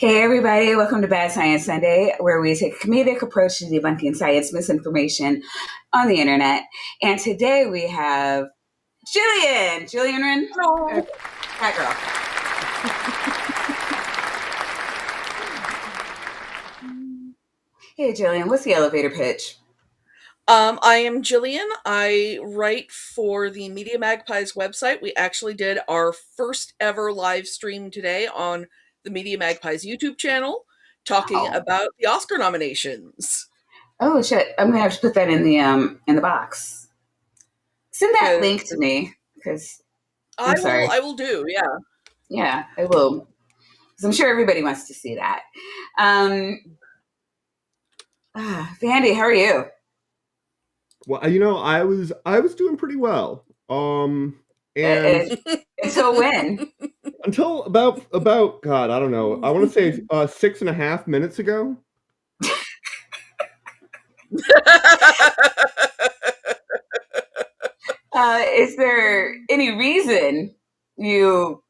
Hey everybody, welcome to Bad Science Sunday, where we take a comedic approach to debunking science misinformation on the internet. And today we have Jillian. Jillian Ren? Hello. That girl. Hey Jillian, what's the elevator pitch? I am Jillian. I write for the Media Magpies website. We actually did our first ever live stream today on the Media Magpies YouTube channel, talking about the Oscar nominations. Oh shit! I'm gonna have to put that in the box. Send that link to me because I will do. Yeah. Yeah, I will. Because I'm sure everybody wants to see that. Vandy, how are you? Well, I was doing pretty well. And until when? Until about God, I don't know. I want to say 6.5 minutes ago. Is there any reason you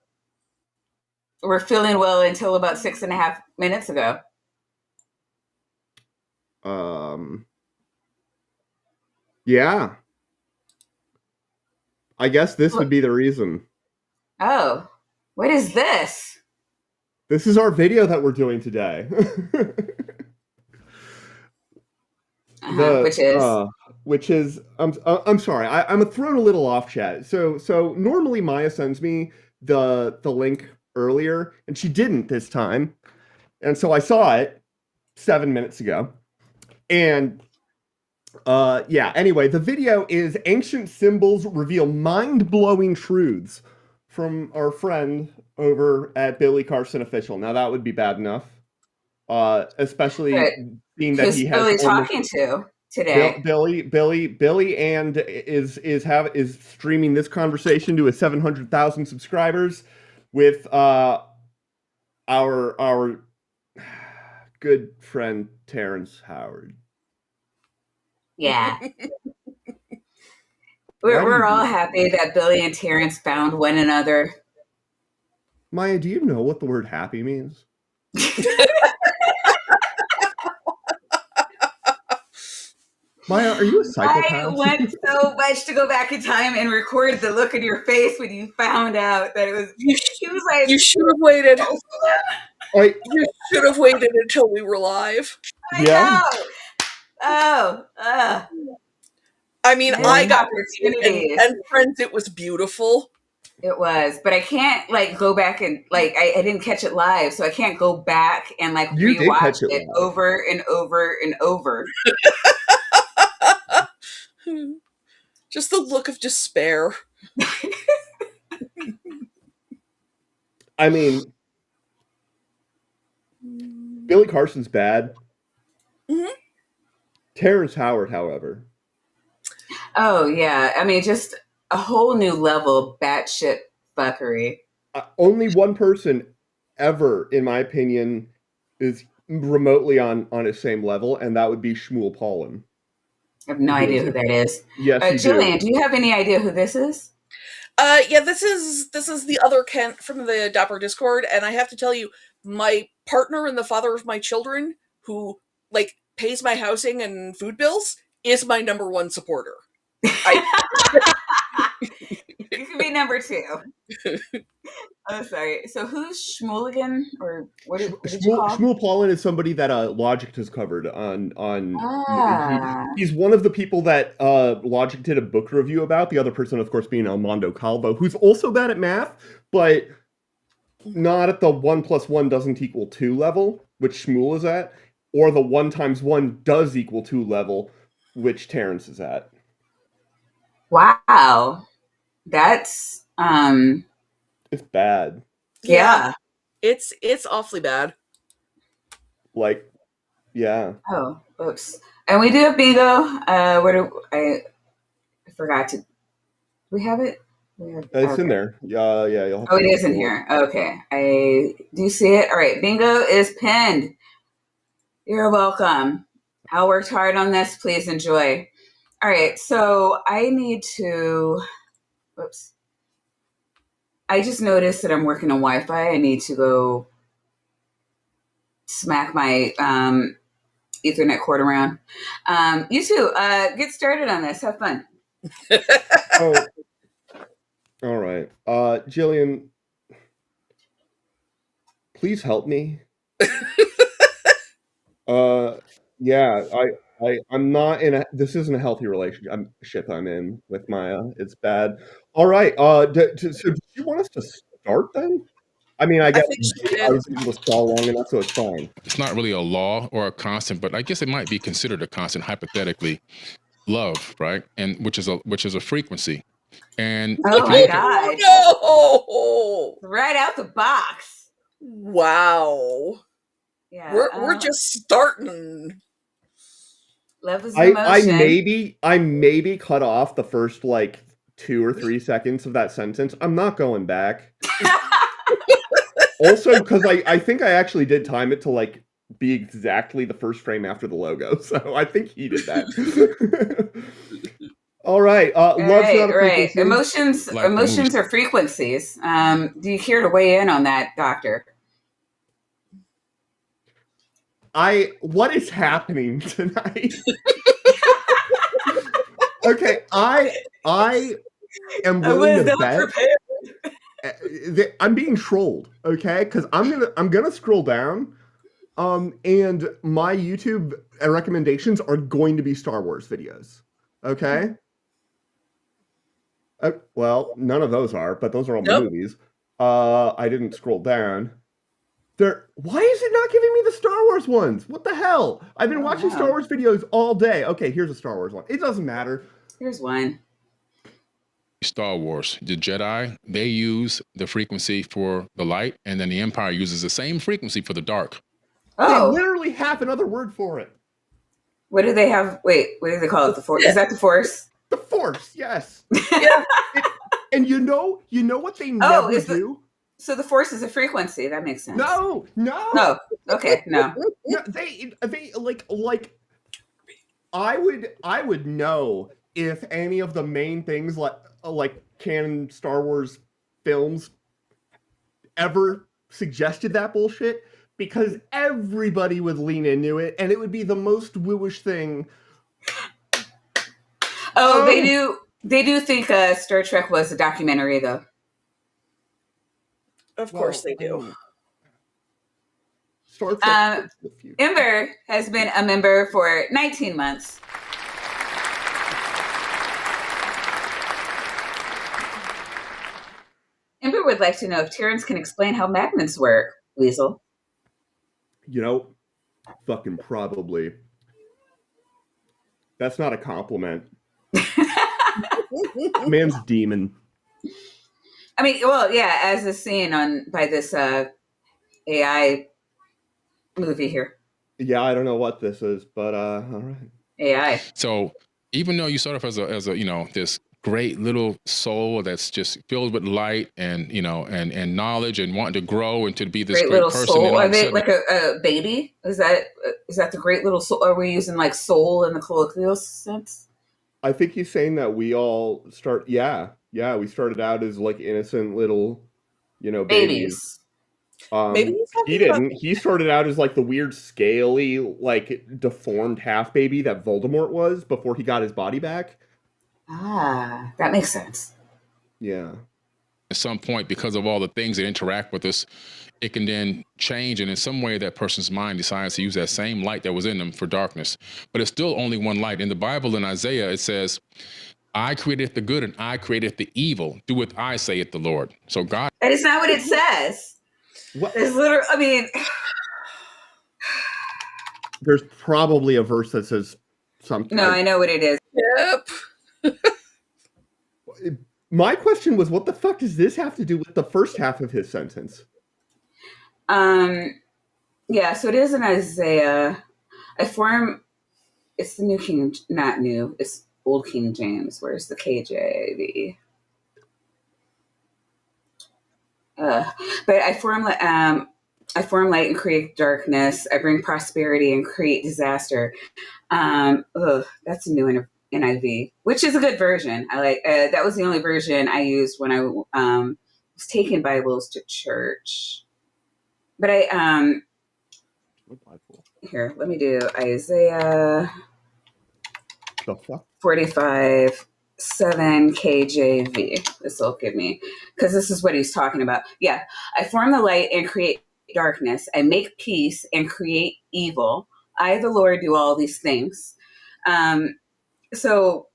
were feeling well until about 6.5 minutes ago? Yeah. I guess this would be the reason. Oh, what is this? This is our video that we're doing today. Which is I'm sorry, I'm thrown a little off, chat. So normally Maya sends me the link earlier, and she didn't this time, and so I saw it 7 minutes ago, and yeah. Anyway, the video is Ancient Symbols Reveal Mind-Blowing Truths from our friend over at Billy Carson Official. Now that would be bad enough, especially being that he has Billy talking to today. Billy, and is streaming this conversation to his 700,000 subscribers with our good friend Terrance Howard. Yeah. We're all happy that Billy and Terrance found one another. Maya, do you know what the word happy means? Maya, are you a psychopath? I want so much to go back in time and record the look in your face when you found out that it was. She was like, "You should have waited. You should have waited until we were live." I know. I mean, I got opportunities, and friends, it was beautiful. It was, but I can't go back and I didn't catch it live, so I can't go back and rewatch it over and over and over. Just the look of despair. I mean, Billy Carson's bad. Mm-hmm. Terrance Howard, however. Oh yeah, I mean, just a whole new level of batshit fuckery. Only one person ever, in my opinion, is remotely on his same level, and that would be Shmuel Paulin. I have no idea who that is. Yes, Jillian, do you have any idea who this is? Yeah, this is the other Kent from the Dapper Discord, and I have to tell you, my partner and the father of my children, who pays my housing and food bills, is my number one supporter. You can be number two. Oh, sorry. So who's Shmuligan, or what did you call? Shmuel Paulin is somebody that Logic has covered on. He's one of the people that Logic did a book review about. The other person, of course, being Armando Calvo, who's also bad at math, but not at the 1 + 1 doesn't equal 2 level, which Shmuel is at, or the 1 × 1 does equal 2 level, which Terrance is at. Wow, that's it's bad. Yeah. It's awfully bad. Yeah. Oh, oops. And we do have bingo. I forgot to. We have it. It's in there. Yeah. You'll have it is in here. Okay, I do see it. All right, bingo is pinned. You're welcome. I worked hard on this. Please enjoy. All right, so I need to. Whoops. I just noticed that I'm working on Wi-Fi. I need to go smack my Ethernet cord around. You two, get started on this. Have fun. Oh, all right. Jillian, please help me. Yeah, I'm not in a. This isn't a healthy relationship. I'm in with Maya. It's bad. All right. So do you want us to start then? I mean, I guess think she I did. was able to stall long enough, so it's fine. It's not really a law or a constant, but I guess it might be considered a constant hypothetically. Love, right? And which is a frequency. And Oh my God. No! Right out the box. Wow. Yeah. We're just starting. Love is an emotion. I maybe cut off the first like 2 or 3 seconds of that sentence. I'm not going back. Also, because I think I actually did time it to like be exactly the first frame after the logo, so I think he did that. All right, love's not a frequency. Emotions are frequencies. Do you care to weigh in on that, Doctor? What is happening tonight? Okay, I am willing to bet. I'm being trolled, okay? Because I'm gonna scroll down, and my YouTube recommendations are going to be Star Wars videos, okay? Well, none of those are, but those are all the movies. I didn't scroll down. Why is it not giving me the Star Wars ones? What the hell? I've been watching Star Wars videos all day. Okay, here's a Star Wars one. It doesn't matter. Here's one. Star Wars, the Jedi, they use the frequency for the light, and then the Empire uses the same frequency for the dark. Oh. They literally have another word for it. What do they have? Wait, what do they call it? The Force? Is that the Force? The Force, yes. Yeah. And you know what they never do? So the Force is a frequency. That makes sense. No. No. Okay, no. No, they like I would know if any of the main things like canon Star Wars films ever suggested that bullshit, because everybody would lean into it and it would be the most wooish thing. Oh, they do think Star Trek was a documentary though. Of course they do. Star Trek. Ember has been a member for 19 months. Ember would like to know if Terrance can explain how magnets work, Weasel. Fucking probably. That's not a compliment. Man's demon. I mean, well, yeah, as is seen by this AI movie here. Yeah, I don't know what this is, but all right. AI. So even though you start off as a this great little soul that's just filled with light and and knowledge and wanting to grow and to be this great person. Soul. Are they like a baby? Is that the great little soul? Are we using like soul in the colloquial sense? I think he's saying that we all start. Yeah, we started out as like innocent little, babies. Maybe he didn't. He started out as like the weird, scaly, like deformed half baby that Voldemort was before he got his body back. Ah, that makes sense. Yeah. At some point, because of all the things that interact with us, it can then change, and in some way that person's mind decides to use that same light that was in them for darkness. But it's still only one light. In the Bible, in Isaiah, it says, I created the good and I created the evil. Do what I say at the Lord. So God. That is not what it says. What? It's literally, I mean. There's probably a verse that says something. No, I know what it is. Yep. My question was, what the fuck does this have to do with the first half of his sentence? Yeah, so it is in Isaiah. It's the New King, not new, it's Old King James. Where's the KJV? But I form light and create darkness. I bring prosperity and create disaster. That's a new NIV, which is a good version. I like that was the only version I used when I was taking Bibles to church. But Here, let me do Isaiah The fuck? 45, 7 KJV. This will give me, because this is what he's talking about. Yeah, I form the light and create darkness. I make peace and create evil. I, the Lord, do all these things. So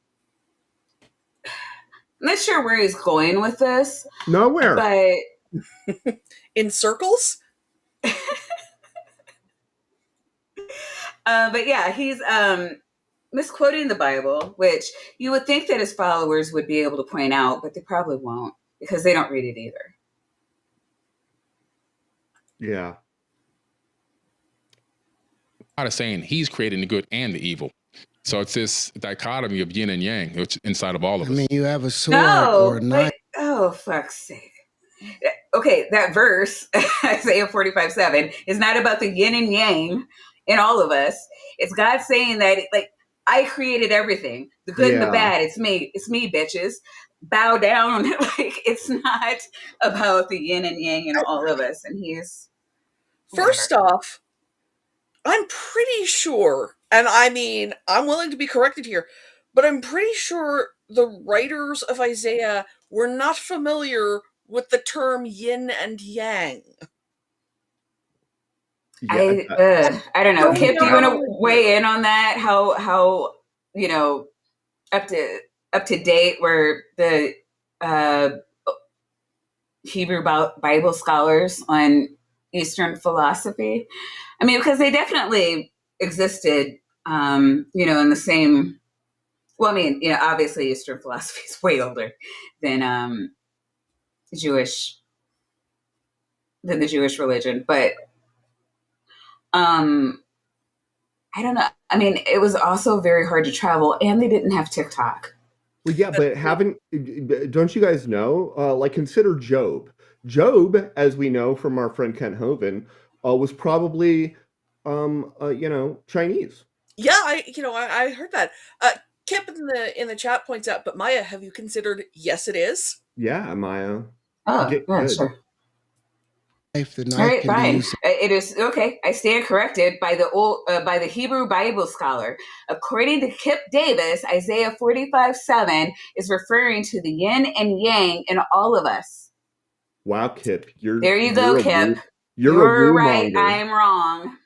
I'm not sure where he's going with this. Nowhere. But in circles? But yeah, he's misquoting the Bible, which you would think that his followers would be able to point out, but they probably won't because they don't read it either. Yeah. God is saying he's creating the good and the evil. So it's this dichotomy of yin and yang, which is inside of all of us. I mean, you have a sword or a knife. Oh, fuck's sake. Okay, that verse, Isaiah 45:7, is not about the yin and yang in all of us. It's God saying that, like, I created everything, the good and the bad. It's me, bitches. Bow down. Like, it's not about the yin and yang in all of us. And he's first off, I'm pretty sure, and I mean, I'm willing to be corrected here, but I'm pretty sure the writers of Isaiah were not familiar with the term yin and yang. I don't know. Kip, do you want to weigh in on that? How you know, up to date were the Hebrew Bible scholars on Eastern philosophy? I mean, because they definitely existed, in the same. Well, I mean, obviously Eastern philosophy is way older than the Jewish religion, but I don't know. I mean, it was also very hard to travel, and they didn't have TikTok. Well, yeah, but don't you guys know? Like, consider Job. Job, as we know from our friend Kent Hovind, was probably, Chinese. Yeah, I heard that. Kip in the chat points out, but Maya, have you considered? Yes, it is. Yeah, Maya. Oh, yeah, sure. All right, fine. It is okay. I stand corrected by the Hebrew Bible scholar. According to Kip Davis, Isaiah 45:7 is referring to the yin and yang in all of us. Wow, Kip, there you go, Kip. You're right. I'm wrong.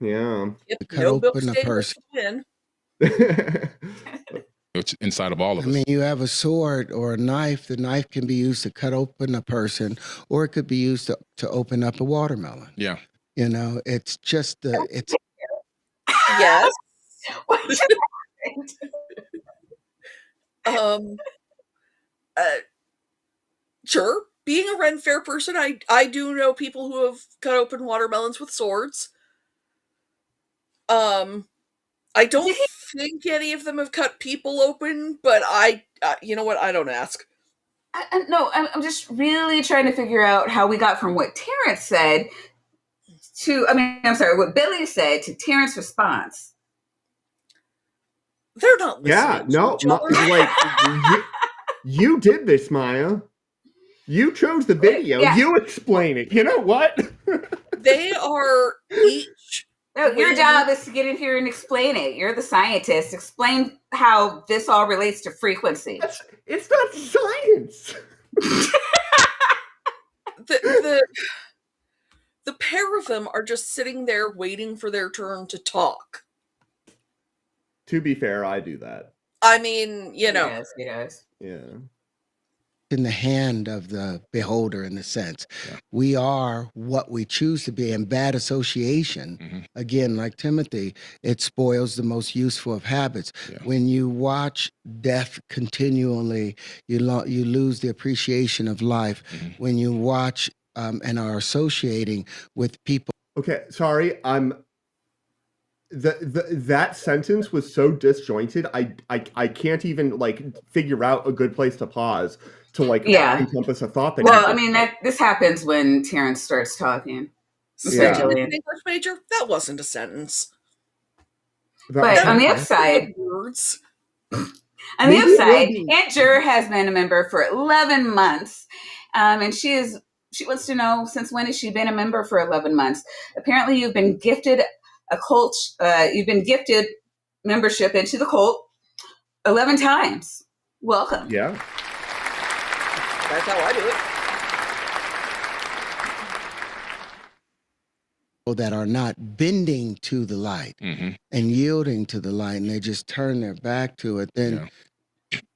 Yeah. Kip, no Bill Davis win. It's inside of all of us. I mean, you have a sword or a knife. The knife can be used to cut open a person, or it could be used to open up a watermelon. Yeah. It's just it's. Yes. Sure. Being a Ren Fair person, I do know people who have cut open watermelons with swords. I don't think any of them have cut people open, but you know what? I don't ask. No, I'm just really trying to figure out how we got from what Terrance said what Billy said to Terrance's response. They're not listening. Yeah, no, you did this, Maya. You chose the video. Yeah. You explain it. You know what? They are each. No, your job is to get in here and explain it. You're the scientist. Explain how this all relates to frequency. It's not science. The pair of them are just sitting there waiting for their turn to talk. To be fair, I do that. I mean, He does. Yeah. In the hand of the beholder, in a sense. Yeah. We are what we choose to be, and bad association, again, like Timothy, it spoils the most useful of habits. Yeah. When you watch death continually, you lose the appreciation of life. When you watch and are associating with people. Okay, sorry, that sentence was so disjointed. I can't even figure out a good place to pause to encompass a thought. This happens when Terrance starts talking. Yeah. English major, that wasn't a sentence. But on the upside, Aunt Jur has been a member for 11 months, and she She wants to know, since when has she been a member for 11 months? Apparently, you've been gifted a cult. You've been gifted membership into the cult 11 times. Welcome. Yeah. That's how I do it. That are not bending to the light Mm-hmm. and yielding to the light, and they just turn their back to it, then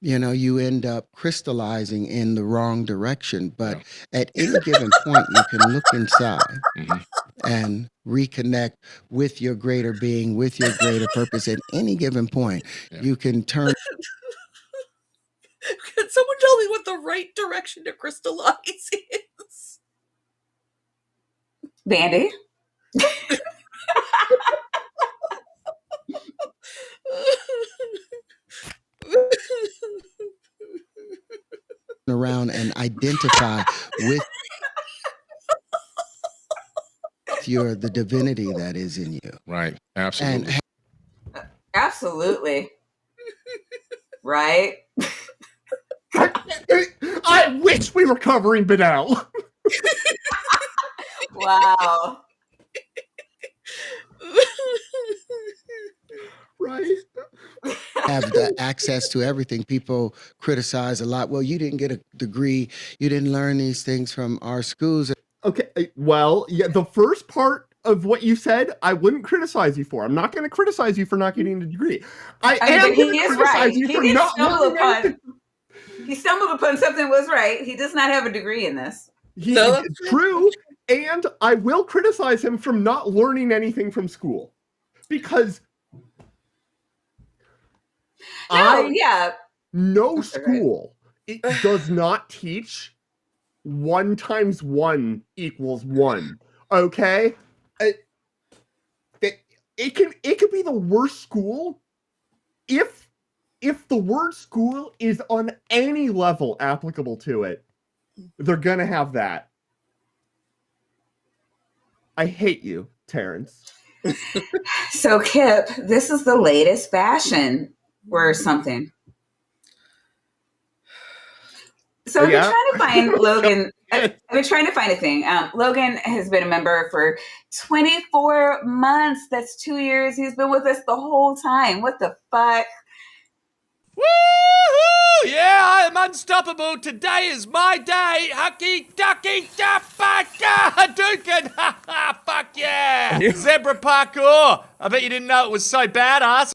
you end up crystallizing in the wrong direction. But at any given point, you can look inside and reconnect with your greater being, with your greater purpose. At any given point, you can turn. Can someone tell me what the right direction to crystallize is? Bandy. Around and identify with the divinity that is in you. Right. Absolutely. And Absolutely. Right? I wish we were covering Benel. Wow. Right. have the access to everything. People criticize a lot. Well, you didn't get a degree. You didn't learn these things from our schools. Okay. Well, yeah, the first part of what you said, I wouldn't criticize you for. I'm not going to criticize you for not getting a degree. I am going to criticize you for not learning. He stumbled upon something was right. He does not have a degree in this. It's true. And I will criticize him from not learning anything from school. Because no school it does not teach 1 × 1 = 1. Okay? It can be the worst school if the word school is on any level applicable to it. They're gonna have that. I hate you, Terrance. So, Kip, this is the latest fashion or something. So I've been trying to find Logan. I've been trying to find a thing. Logan has been a member for 24 months. That's 2 years. He's been with us the whole time. What the fuck? Woohoo! Yeah, I'm unstoppable. Today is my day. Hucky, ducky, Dukin. Ha ha, fuck yeah. Zebra parkour. I bet you didn't know it was so badass.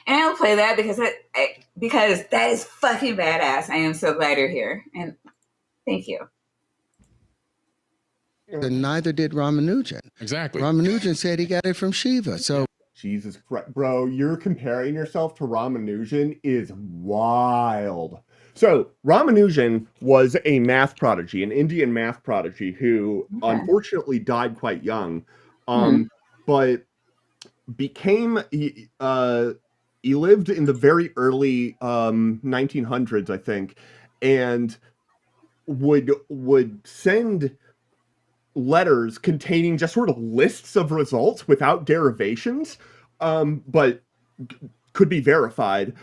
And I'll play that because that is fucking badass. I am so glad you're here. And thank you. And neither did Ramanujan. Exactly. Ramanujan said he got it from Shiva. So Jesus Christ, bro, you're comparing yourself to Ramanujan is wild. So Ramanujan was a math prodigy, an Indian math prodigy who unfortunately died quite young, but became he lived in the very early 1900s, I think, and would send letters containing just sort of lists of results without derivations, but could be verified,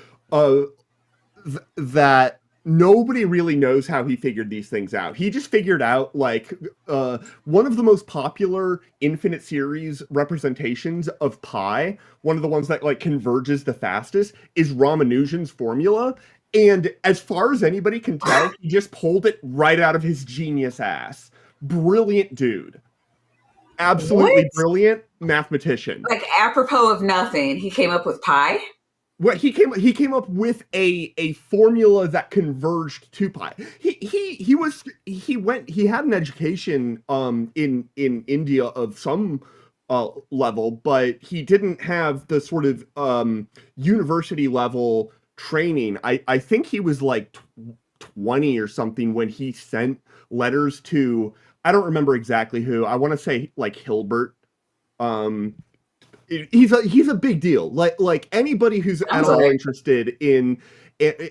that nobody really knows how he figured these things out. He just figured out, like, one of the most popular infinite series representations of pi, one of the ones that, like, converges the fastest, is Ramanujan's formula. And as far as anybody can tell, he just pulled it right out of his genius ass. Brilliant dude. Absolutely brilliant mathematician. Like, apropos of nothing, he came up with pi? Well, he came up with a formula that converged to pi. He had an education in India of some level, but he didn't have the sort of university level training. I think he was like 20 or something when he sent letters to, I don't remember exactly who. I want to say like Hilbert. He's a big deal. Like anybody who's at all interested in,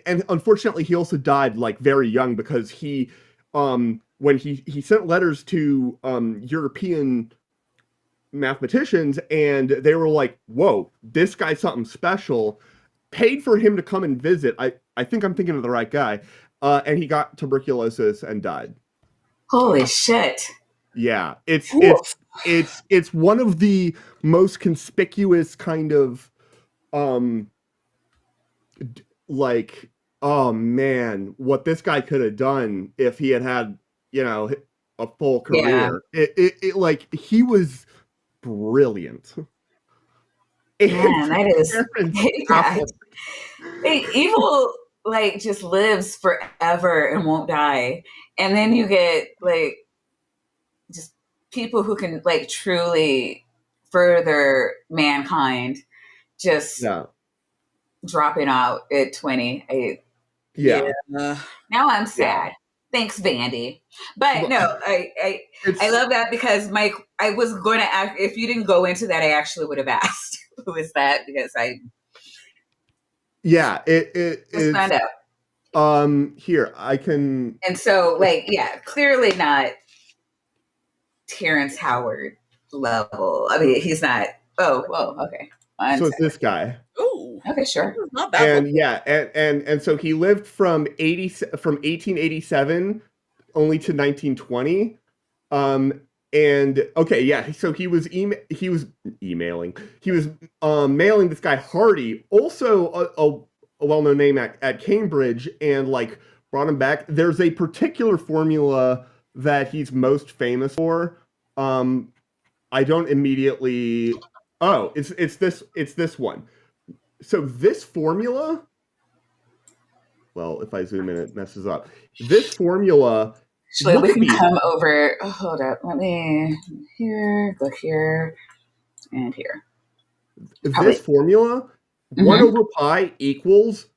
and unfortunately he also died like very young because he when he sent letters to European mathematicians and they were like, whoa, this guy's something special, paid for him to come and visit. I think I'm thinking of the right guy. And he got tuberculosis and died. Holy shit. Yeah, it's Oof. it's one of the most conspicuous kind of like, oh man, what this guy could have done if he had a full Yeah. career. It like he was brilliant. Man, that is yeah. Howard. Evil like just lives forever and won't die. And then you get like just people who can like truly further mankind just Yeah. dropping out at 20. Yeah. Now I'm sad. Thanks, Vandy. But no, I love that because Mike, I was going to ask if you didn't go into that, I actually would have asked who is that because I just found out. Here I can. And so, like, yeah, clearly not Terrance Howard level. I mean, he's not. Oh, well, okay. So it's this guy. Oh, okay, sure. Not bad. And so he lived from 1887 only to 1920. And okay, yeah. So he was emailing. He was mailing this guy Hardy, also a well-known name at Cambridge, and like brought him back. There's a particular formula that he's most famous for. I don't immediately. Oh, it's this one. So this formula. Well, if I zoom in, it messes up. This formula. Actually, we can come over. Oh, hold up. Let me go here, and here. This formula, 1 over pi equals,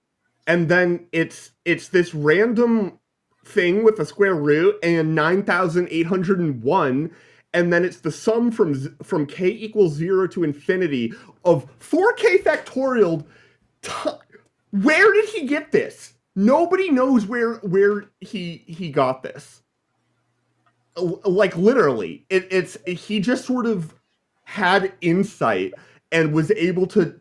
and then it's this random thing with a square root and 9,801, and then it's the sum from k equals 0 to infinity of 4k factorial. Where did he get this? Nobody knows where he got this. Like literally, he just sort of had insight and was able to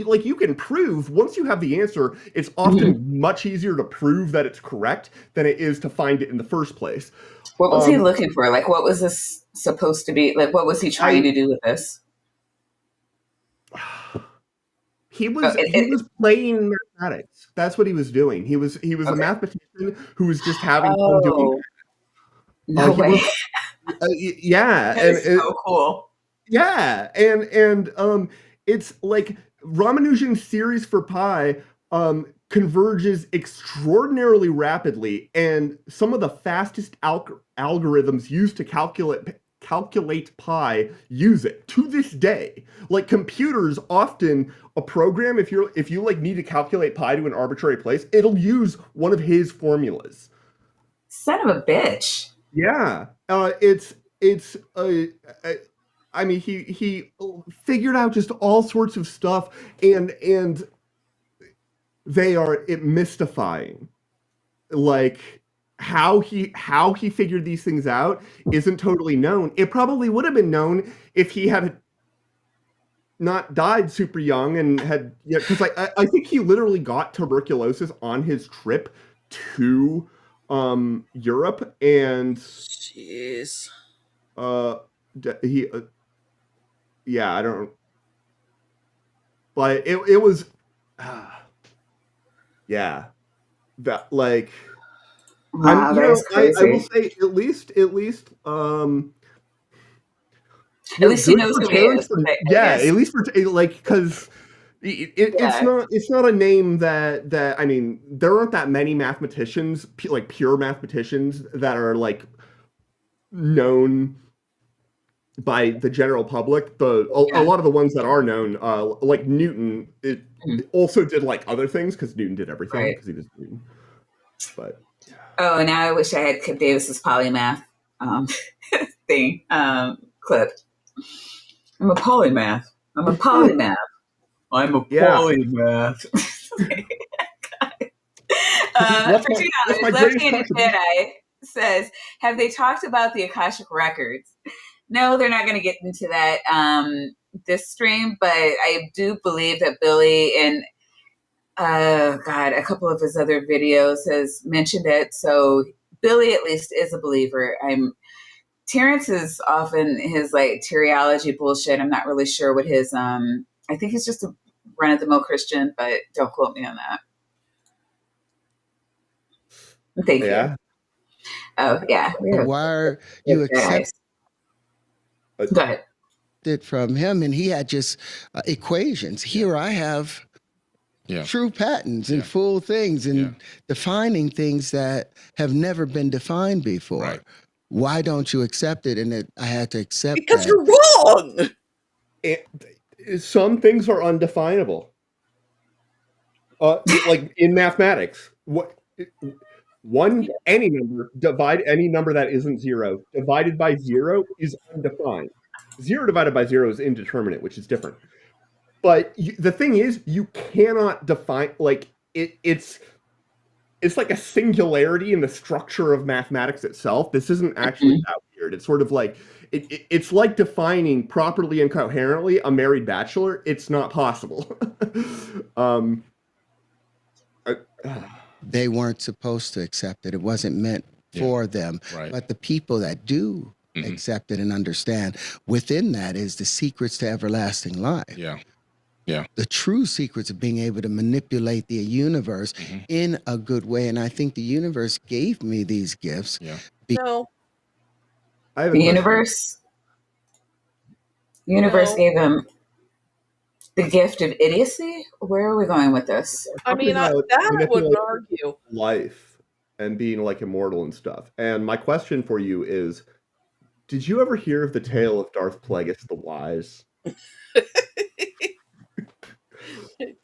like you can prove once you have the answer, it's often much easier to prove that it's correct than it is to find it in the first place. What was he looking for? Like, what was this supposed to be? Like, what was he trying to do with this? He was playing mathematics. That's what he was doing. He was a mathematician who was just having fun doing it. No way. Yeah. That is so cool. Yeah. And it's like Ramanujan's series for pi converges extraordinarily rapidly, and some of the fastest algorithms used to calculate pi use it to this day. Like computers often, a program, if you like need to calculate pi to an arbitrary place, it'll use one of his formulas. Son of a bitch. Yeah. I mean, he figured out just all sorts of stuff, and they are mystifying. Like how he figured these things out isn't totally known. It probably would have been known if he had not died super young and had because I think he literally got tuberculosis on his trip to Europe, and jeez, yeah, I don't, but it was yeah, that like wow, that's crazy. I will say at least at least he knows who he is. At least for like because it's not a name that I mean there aren't that many mathematicians like pure mathematicians that are like known by the general public. A lot of the ones that are known, like Newton, it also did like other things because Newton did everything because he was Newton. But oh, now I wish I had Kip Davis's polymath thing clipped. I'm a polymath. I'm a polymath. For $2, Left-Handed Jedi says, have they talked about the Akashic Records? No, they're not going to get into that this stream, but I do believe that Billy and a couple of his other videos has mentioned it. So Billy at least is a believer. Terrance is often his like teleology bullshit. I'm not really sure what his I think he's just a run of the mill Christian, but don't quote me on that. Thank you. Oh yeah. Why are you accepted Go ahead. from him? And he had just equations. Here I have true patterns and full things and defining things that have never been defined before. Right. Why don't you accept it? And I had to accept Because that. you're wrong. Some things are undefinable. Like in mathematics, any number that isn't 0 divided by 0 is undefined. 0 divided by 0 is indeterminate, which is different. But the thing is, you cannot define, like, it's like a singularity in the structure of mathematics itself. This isn't actually that weird. It's sort of like, it's like defining properly and coherently a married bachelor. It's not possible. They weren't supposed to accept it. It wasn't meant for them. Right. But the people that do accept it and understand, within that is the secrets to everlasting life. Yeah. The true secrets of being able to manipulate the universe in a good way. And I think the universe gave me these gifts. Yeah. No. I have The universe gave him the gift of idiocy. Where are we going with this? I mean, that I wouldn't argue. Life and being like immortal and stuff. And my question for you is, did you ever hear of the tale of Darth Plagueis the Wise?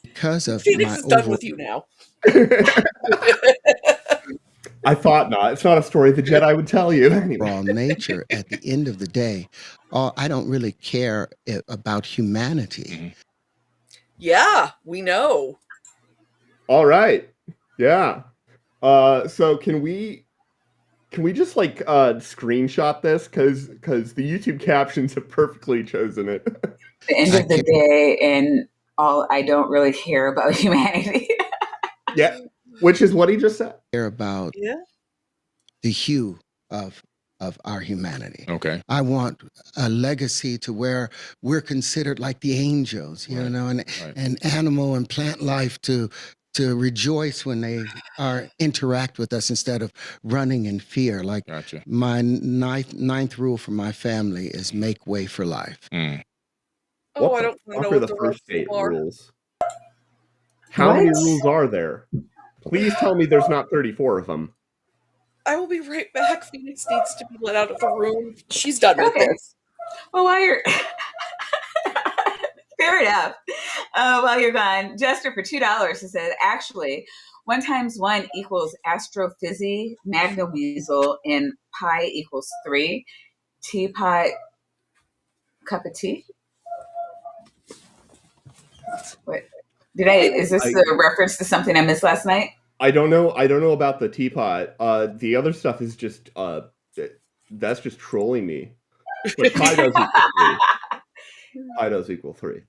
Because of Phoenix is done with you now. I thought not. It's not a story the Jedi would tell you. Overall nature, at the end of the day, I don't really care about humanity. Yeah, we know. All right. Yeah. So can we just like screenshot this because the YouTube captions have perfectly chosen it. The end of the day, and I don't really care about humanity. Yeah, which is what he just said. Care about the hue of our humanity. Okay. I want a legacy to where we're considered like the angels, you know, and animal and plant life to rejoice when they interact with us instead of running in fear. Like my ninth rule for my family is make way for life. Oh, I don't know what the first 8 are. rules. How many rules are there? Please tell me there's not 34 of them. I will be right back. Phoenix needs to be let out of the room. She's done with this. Well, while you're fair enough. While you're gone, Jester for $2 he said, actually, 1 × 1 equals astrophysi, magna weasel, and pi equals 3. Teapot, cup of tea. What? Is this a reference to something I missed last night? I don't know about the teapot. The other stuff is just that's just trolling me. But pi does equal 3. Pi does equal 3.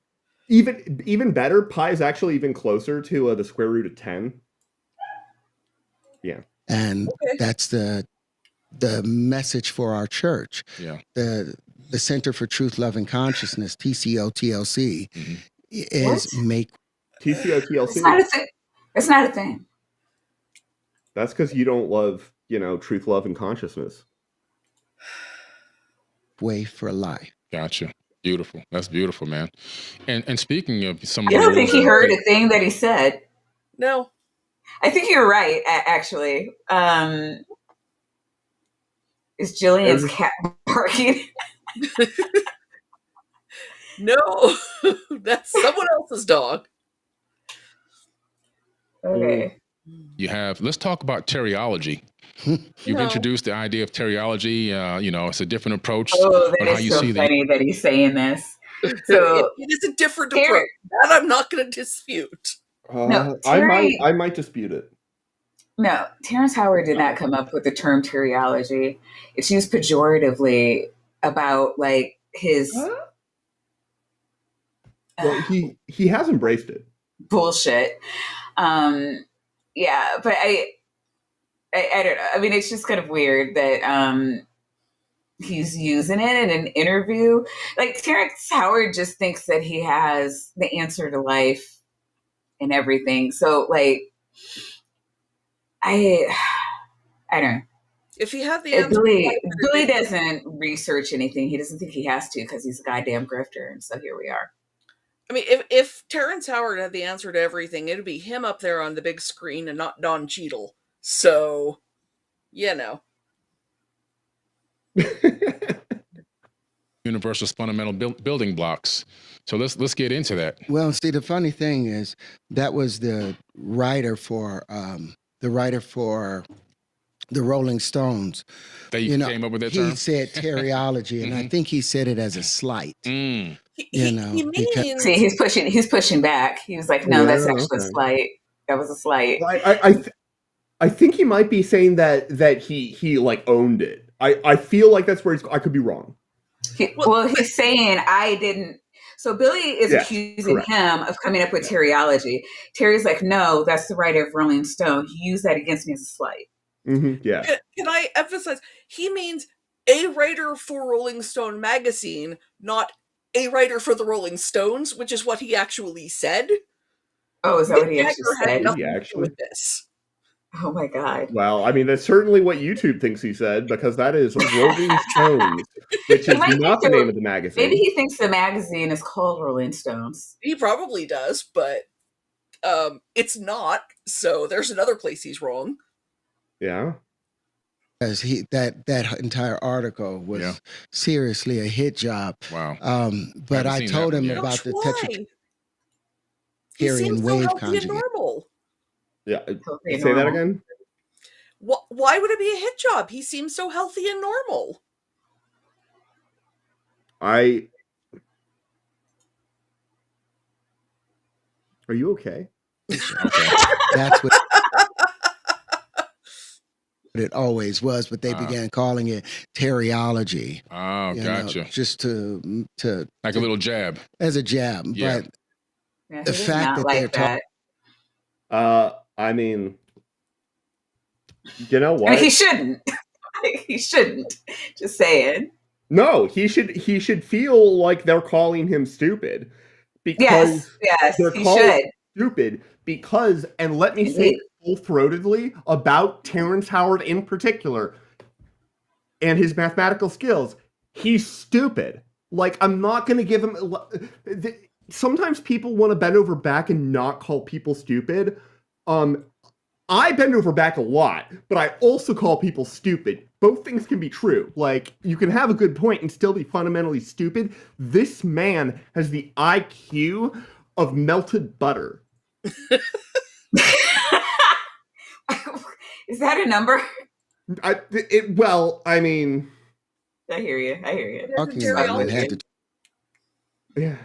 Even better, pi is actually even closer to the square root of 10. Yeah. And that's the message for our church. Yeah. The Center for Truth, Love, and Consciousness, TCO-TLC, is make TCO-TLC. It's not a thing. It's not a thing. That's because you don't love, truth, love, and consciousness. Way for life. Gotcha. Beautiful. That's beautiful, man. And speaking of some, I don't think he heard a thing that he said. No, I think you're right. Actually, is Jillian's cat barking? No, that's someone else's dog. Okay. let's talk about teriology. You've introduced the idea of teriology. It's a different approach on how you see funny that he's saying this. So it is a different approach. That I'm not going to dispute. I might dispute it. No, Terrance Howard did not come up with the term teriology. It's used pejoratively about like his. Well, he has embraced it. Bullshit. Yeah, but I don't know. I mean, it's just kind of weird that he's using it in an interview. Like Terrence Howard just thinks that he has the answer to life and everything. So like, I don't know. If he had the answer, Billy doesn't research anything. He doesn't think he has to because he's a goddamn grifter. And so here we are. I mean, if Terrence Howard had the answer to everything, it'd be him up there on the big screen and not Don Cheadle. So, you know. Universal's fundamental building blocks. So let's get into that. Well, see, the funny thing is that was the writer for the Rolling Stones. That you came up with that term? He said teriology, and I think he said it as a slight. He Because see, he's pushing back. He was like, no, that's actually a slight. That was a slight. I think he might be saying that he like owned it. I feel like that's where I could be wrong. He's saying I didn't. So Billy is accusing him of coming up with teriology. Terry's like, no, that's the writer of Rolling Stone. He used that against me as a slight. Mm-hmm, yeah. Can I emphasize? He means a writer for Rolling Stone magazine, not a writer for the Rolling Stones, which is what he actually said. Oh, is that what he actually said? With this. Oh my God. Well, I mean, that's certainly what YouTube thinks he said, because that is Rolling Stones, which is not the name of the magazine. Maybe he thinks the magazine is called Rolling Stones. He probably does, but it's not. So there's another place he's wrong. Yeah. As that entire article was seriously a hit job. Wow. But I told him about the Tetractarian wave conjugate. Normal. Yeah. Say that again. Why would it be a hit job? He seems so healthy and normal. Are you okay? Okay. That's what it always was, but they began calling it teriology. Oh, gotcha. Just to like a little jab. As a jab. Yeah. But the fact that they're talking. I mean, you know what? I mean, he shouldn't. He shouldn't. Just saying. No, he should feel like they're calling him stupid. Because yes, they're he calling should. him stupid because, and let me say it full-throatedly about Terrence Howard in particular and his mathematical skills, he's stupid. Like, I'm not going to give him... Sometimes people want to bend over back and not call people stupid. I bend over back a lot, but I also call people stupid. Both things can be true. Like, you can have a good point and still be fundamentally stupid. This man has the IQ of melted butter. Is that a number? Well, I mean... I hear you. Talking about it, had to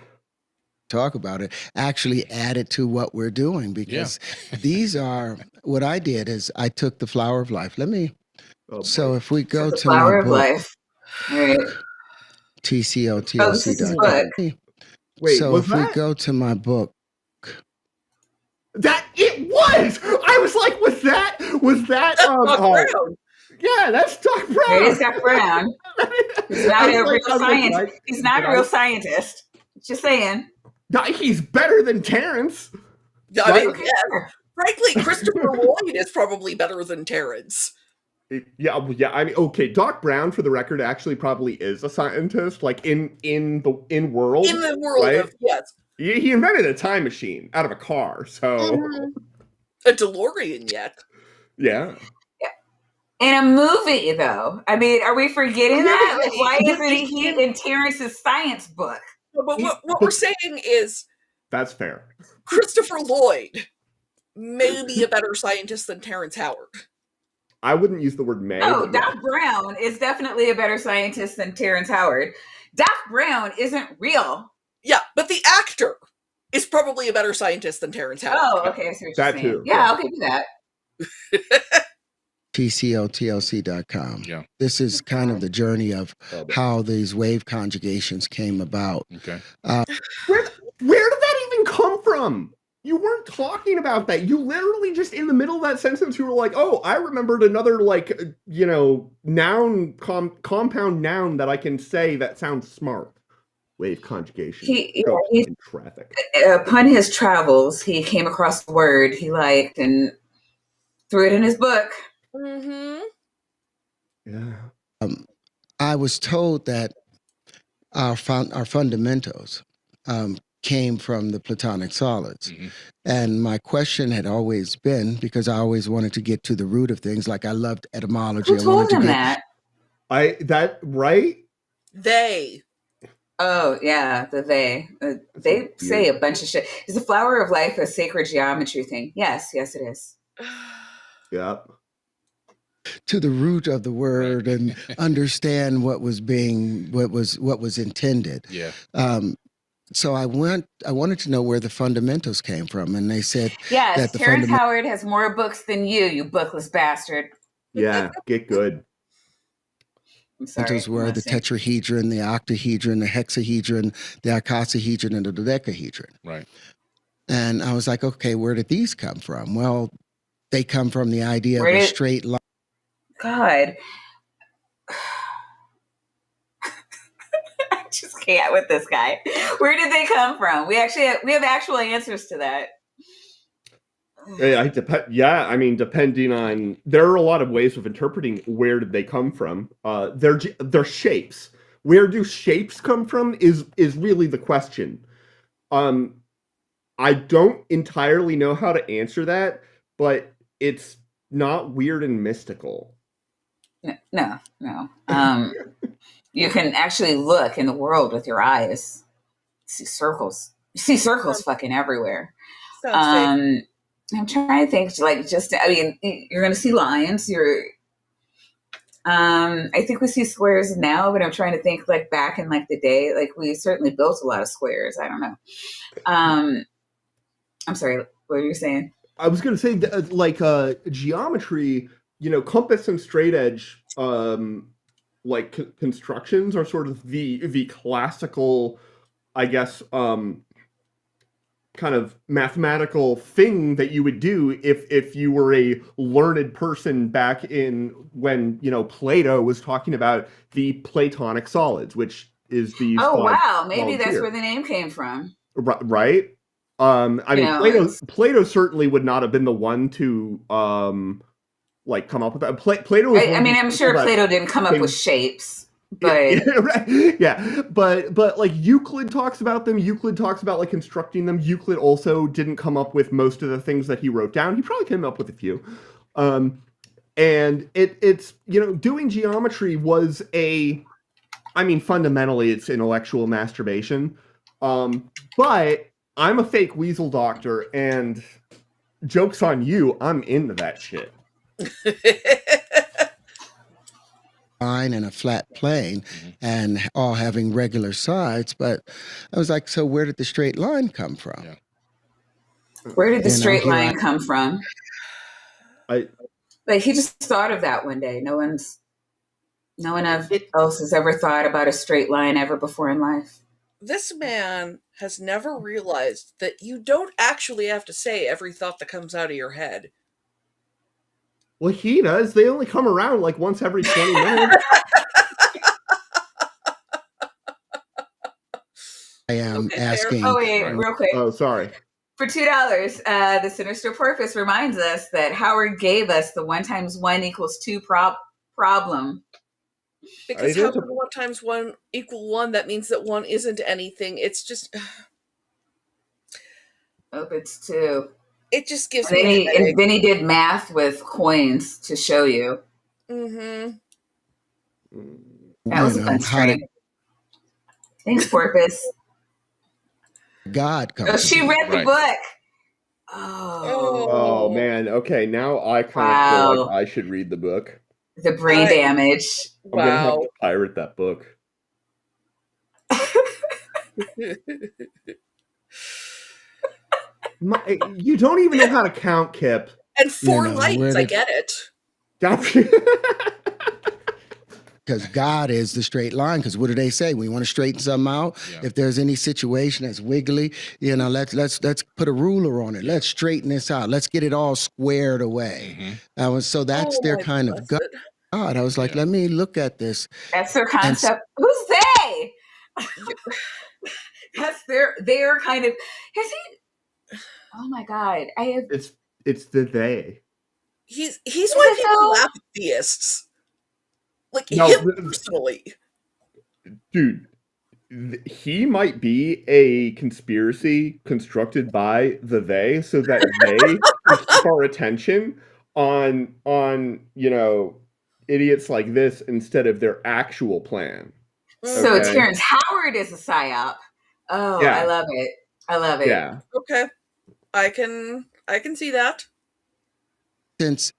talk about it, actually add it to what we're doing, because these are, what I did is I took the Flower of Life. So if we go to Flower my of book, Life. All right. TCOTLC.com. Wait, so if we go to my book. That it was! I was like, was that Doc Brown. Yeah, that's Doc Brown. It is Doc Brown. He's not a real scientist. He's not a real scientist. Just saying. He's better than Terrence. I mean, frankly, Christopher Lloyd is probably better than Terrence. Yeah. I mean, okay, Doc Brown, for the record, actually probably is a scientist, like in world. In the world, right? of yes. He invented a time machine out of a car, so a DeLorean yet. Yeah. In a movie, though. I mean, are we forgetting that? Like, why isn't he in Terrence's science book? But what we're saying is... That's fair. Christopher Lloyd may be a better scientist than Terrence Howard. I wouldn't use the word may. No, Doc Brown is definitely a better scientist than Terrence Howard. Doc Brown isn't real. Yeah, but the actor is probably a better scientist than Terrence Howard. Oh, okay. I see what you're saying. Too. Yeah, I'll give you that. TCOTLC.com. Yeah. This is kind of the journey of how these wave conjugations came about. Okay. Where did that even come from? You weren't talking about that. You literally just in the middle of that sentence, you were like, "Oh, I remembered another noun compound noun that I can say that sounds smart." Wave conjugation. He in traffic. Upon his travels, he came across a word he liked and threw it in his book. Mm-hmm. Yeah. I was told that our fundamentals came from the Platonic solids. Mhm. And my question had always been, because I always wanted to get to the root of things, like I loved etymology. Who told him that? Right? They. Oh, yeah, they say a bunch of shit. Is the flower of life a sacred geometry thing? Yes, it is. Yep. To the root of the word and understand what was intended. Yeah. So I wanted to know where the fundamentals came from, and they said yes, that the Terrance Howard has more books than you bookless bastard. Yeah, get good. I'm sorry. fundamentals were the tetrahedron, the octahedron, the hexahedron, the icosahedron, and the dodecahedron. Right. And I was like, okay, where did these come from? Well, they come from the idea of a straight line. God. I just can't with this guy. Where did they come from? We have actual answers to that. I mean, depending on, there are a lot of ways of interpreting where did they come from. They're shapes. Where do shapes come from is really the question. I don't entirely know how to answer that, but it's not weird and mystical. No. You can actually look in the world with your eyes. See circles. You see circles fucking everywhere. I'm trying to think, you're going to see lines. I think we see squares now, but I'm trying to think like back in like the day, like we certainly built a lot of squares. I don't know. I'm sorry, what were you saying? I was going to say geometry, compass and straight edge, constructions are sort of the classical, I guess, kind of mathematical thing that you would do if you were a learned person back in when, Plato was talking about the Platonic solids, which is these. Oh, wow. Maybe that's where the name came from. Right. Plato certainly would not have been the one to come up with that. Plato. I'm sure Plato didn't come up with shapes. But but like Euclid talks about them. Euclid talks about like constructing them. Euclid also didn't come up with most of the things that he wrote down. He probably came up with a few. And it's doing geometry was fundamentally it's intellectual masturbation. But I'm a fake weasel doctor, and joke's on you, I'm into that shit. Line and a flat plane and all having regular sides, but I was like, so where did the straight line come from? Yeah. Where did the straight line come from? He just thought of that one day. No one else has ever thought about a straight line ever before in life. This man has never realized that you don't actually have to say every thought that comes out of your head. Well, he does. They only come around like once every 20 minutes. I am asking. Oh, wait, real quick. Oh, sorry. For $2, the Sinister Porpoise reminds us that Howard gave us the 1 × 1 = 2 problem. Because how can 1 × 1 = 1? That means that 1 isn't anything. It's just. Oh, it's 2. It just gives me. And then he did math with coins to show you. Mm-hmm. That was a fun stream. Thanks, Porpoise. God comes. Oh, she read the book. Oh man. Okay, now I kind of feel like I should read the book. The brain damage. I'm gonna have to pirate that book. You don't even know how to count, Kip. And 4 lights, I get it. because God is the straight line. Because what do they say? We want to straighten something out. Yeah. If there's any situation that's wiggly, let's put a ruler on it. Let's straighten this out. Let's get it all squared away. So that's their kind of God. I was like, let me look at this. That's their concept. Who's they? That's their kind of. Has he? Oh my God! It's the they. He's why people laugh at theists. Like him personally. Dude, he might be a conspiracy constructed by the they so that they can keep our attention on idiots like this instead of their actual plan. So Okay. Terrance Howard is a psyop. Oh, yeah. I love it. I love it. Yeah. Okay. I can see that. Since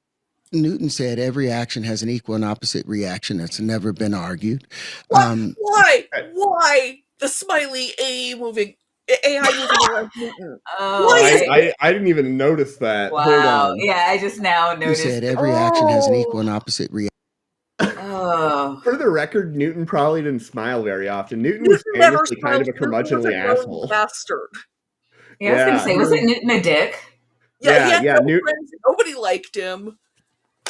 Newton said every action has an equal and opposite reaction, that's never been argued. Why the smiley AI moving around Newton? Oh, I didn't even notice that. Wow. Hold on. Yeah, I just now noticed. He said every action has an equal and opposite reaction. Oh. For the record, Newton probably didn't smile very often. Newton was famously kind of a curmudgeonly asshole. Bastard. Yeah, I was going to say, wasn't Newton a dick? Yeah, he had no friends. Nobody liked him.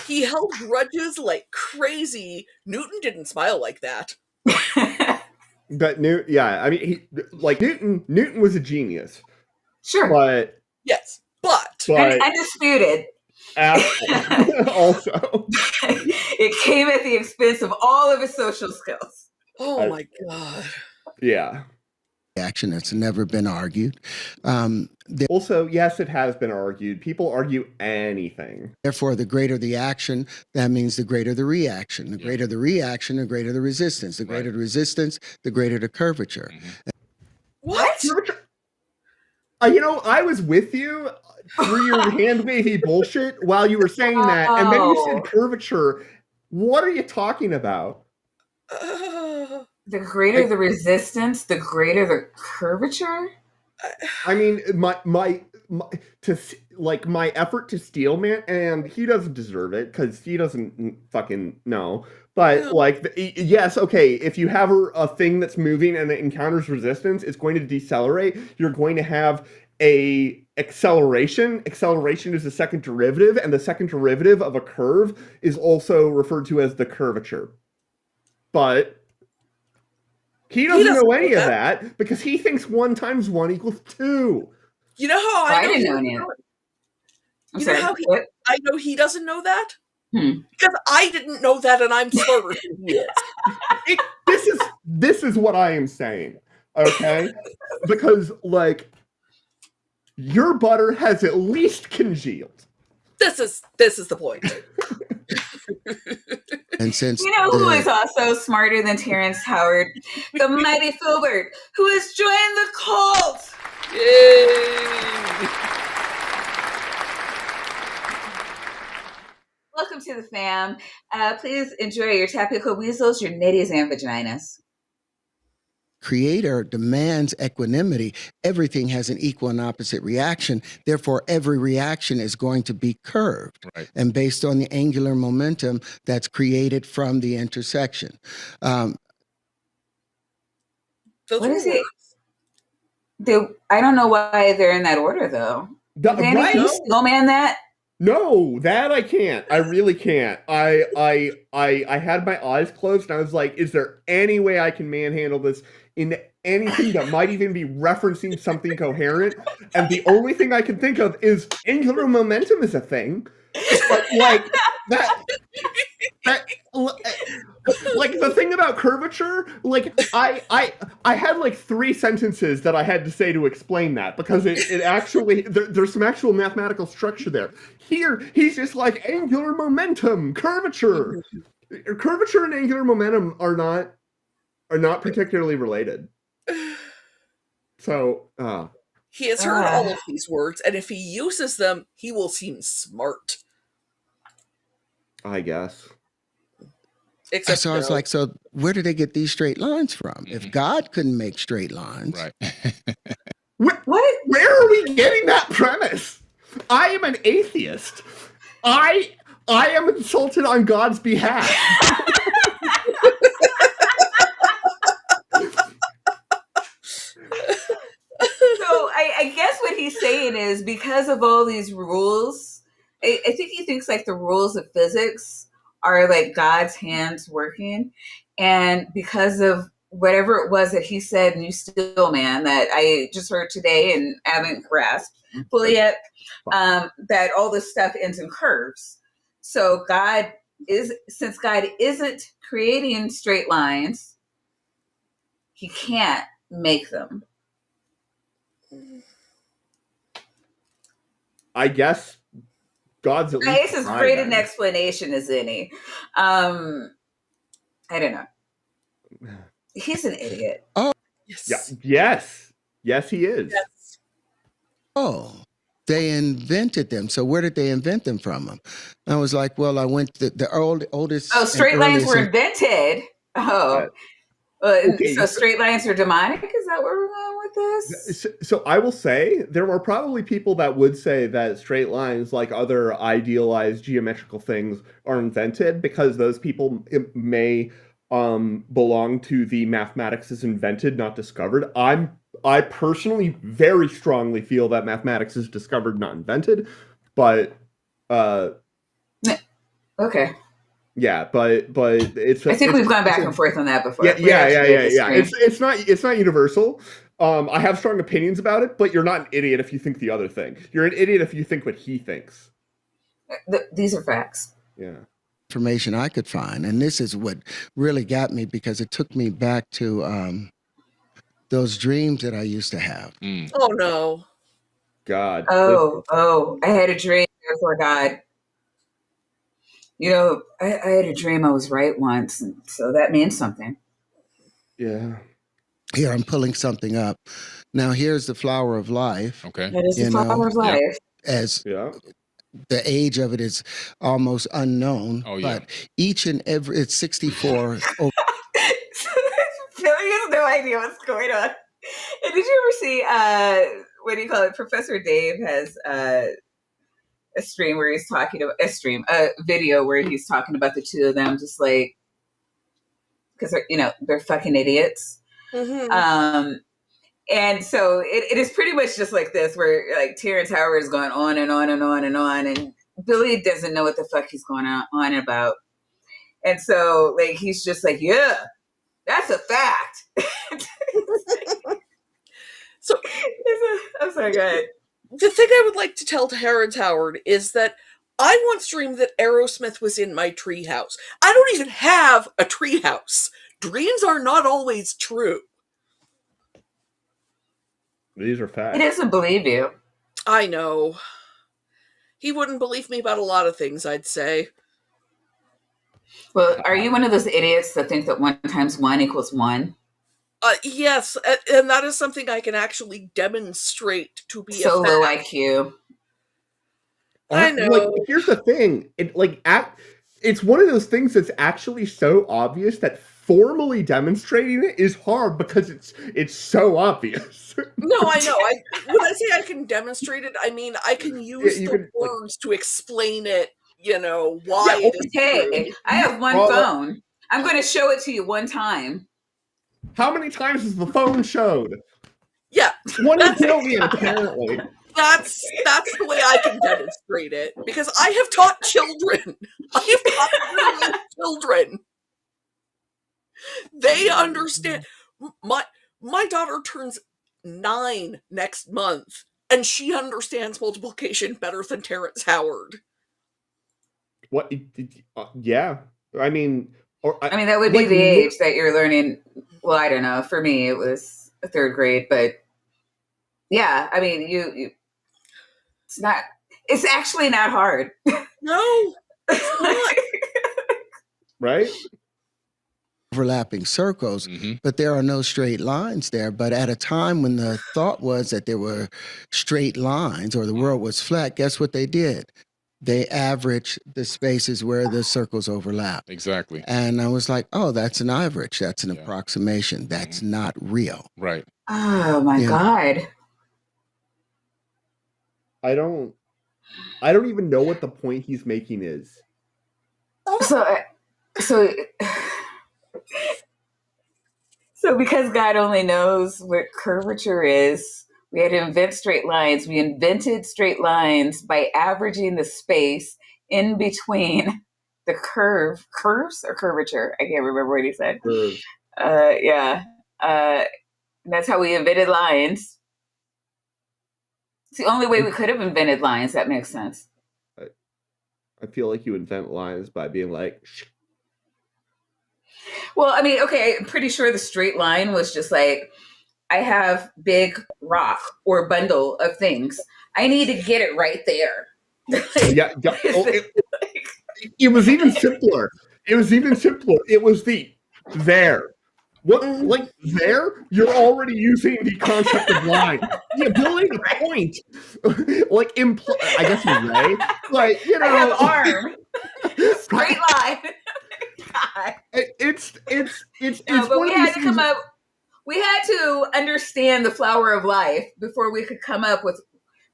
He held grudges like crazy. Newton didn't smile like that. But Newton was a genius. Sure. But yes, but undisputed. Also, it came at the expense of all of his social skills. Oh my God. Yeah. Action that's never been argued. Also, yes, it has been argued. People argue anything. Therefore, the greater the action, that means the greater the reaction. The greater the reaction, the greater the resistance. The greater the resistance, the greater the curvature. What? I was with you through your hand-wavy bullshit while you were saying that, and then you said curvature. What are you talking about? The greater the resistance, the greater the curvature? I mean, my effort to steal man, and he doesn't deserve it because he doesn't fucking know. But yes, okay, if you have a thing that's moving and it encounters resistance, it's going to decelerate. You're going to have a acceleration. Acceleration is the second derivative, and the second derivative of a curve is also referred to as the curvature. But he doesn't know any of that because he thinks 1 × 1 = 2. You know how I didn't know any of it. You know how I know he doesn't know that? Because I didn't know that, and I'm smarter than he is. This is what I am saying, okay? Because your butter has at least congealed. This is the point. And since who is also smarter than Terrance Howard? The mighty Filbert, who has joined the cult. Yay! Welcome to the fam. Please enjoy your tapical weasels, your nitties, and vaginas. Creator demands equanimity. Everything has an equal and opposite reaction. Therefore, every reaction is going to be curved and based on the angular momentum that's created from the intersection. What is it? I don't know why they're in that order, though. Can you snowman that? No, that I can't. I really can't. I had my eyes closed and I was like, is there any way I can manhandle this in anything that might even be referencing something coherent? And the only thing I can think of is angular momentum is a thing. But the thing about curvature, I had 3 sentences that I had to say to explain that because it actually there's some actual mathematical structure there. Here he's just like angular momentum, curvature. Curvature and angular momentum are not particularly related. So he has heard all of these words, and if he uses them, he will seem smart. I guess. Except so I was like, so where do they get these straight lines from? If God couldn't make straight lines. What? Where are we getting that premise? I am an atheist. I am insulted on God's behalf. what he's saying is because of all these rules, I think he thinks like the rules of physics are like God's hands working. And because of whatever it was that he said, New Steel Man, that I just heard today and haven't grasped fully yet, that all this stuff ends in curves. So since God isn't creating straight lines, he can't make them. I guess God's at least It's as great an explanation as any. I don't know. He's an idiot. Oh, Yes, he is. Yes. oh, they invented them. So where did they invent them from? I was like, well, I went to the oldest. Oh, straight lines were invented. Oh. Okay. So straight lines are demonic? Is that where we're going with this? So I will say there are probably people that would say that straight lines, like other idealized geometrical things, are invented because those people may belong to the mathematics is invented, not discovered. I personally very strongly feel that mathematics is discovered, not invented. But okay. Yeah, but it's. I think we've gone back and forth on that before. Yeah. It's not universal. I have strong opinions about it, but you're not an idiot if you think the other thing. You're an idiot if you think what he thinks. These are facts. Yeah. Information I could find, and this is what really got me because it took me back to those dreams that I used to have. Oh no. God. Oh, I had a dream, therefore God. You know, I had a dream I was right once, and so that means something. Yeah. Here, I'm pulling something up. Now, here's the flower of life. Okay. That is the flower of life. As Yeah. the age of it is almost unknown. Oh, yeah. But each and every, it's 64. Billy has no idea what's going on. And did you ever see, what do you call it? Professor Dave has a stream where he's talking about a video where he's talking about the two of them, just like, because they're fucking idiots. Mm-hmm. And so it is pretty much just like this, where like Terrance Howard is going on and on and on and on, and Billy doesn't know what the fuck he's going on about. And so like he's just like, yeah, that's a fact. So I'm sorry, go ahead. the thing I would like to tell Terrance Howard is that I once dreamed that Aerosmith was in my treehouse. I don't even have a treehouse. Dreams are not always true. These are facts. He doesn't believe you. I know. He wouldn't believe me about a lot of things, I'd say. Well, are you one of those idiots that think that 1 × 1 = 1? Yes, and that is something I can actually demonstrate to be So a low fact. IQ. I know. Like, here's the thing. It's one of those things that's actually so obvious that formally demonstrating it is hard because it's so obvious. No, I know. When I say I can demonstrate it, I mean I can use words to explain it, why it is Okay, true. I have one phone. I'm going to show it to you one time. How many times has the phone showed? Yeah. 20 billion, apparently. That's the way I can demonstrate it, because I have taught children. I have taught children. They understand. My daughter turns 9 next month, and she understands multiplication better than Terrance Howard. What? Yeah. I mean, that would be the age that you're learning. Well, I don't know. For me, it was 3rd grade, but yeah, I mean, you it's actually not hard. No, it's not. Right? Overlapping circles, but there are no straight lines there. But at a time when the thought was that there were straight lines or the world was flat, guess what they did? They averaged the spaces where the circles overlap. Exactly. And I was like, oh, that's an average. That's an approximation. That's not real. Right. Oh my God. I don't even know what the point he's making is. So because God only knows what curvature is, We had to invent straight lines. We invented straight lines by averaging the space in between the curves or curvature. I can't remember what he said. Curve. Yeah. That's how we invented lines. It's the only way we could have invented lines. That makes sense. I feel like you invent lines by being like, shh. Well, I mean, okay, I'm pretty sure the straight line was just like, I have big rock or bundle of things. I need to get it right there. Yeah. Oh, it was even simpler. It was the there. What, like there? You're already using the concept of line. Yeah, building a point. Like I guess you way. Like, you know, I have arm. Straight line. God. It's No, but we had to come up. We had to understand the flower of life before we could come up with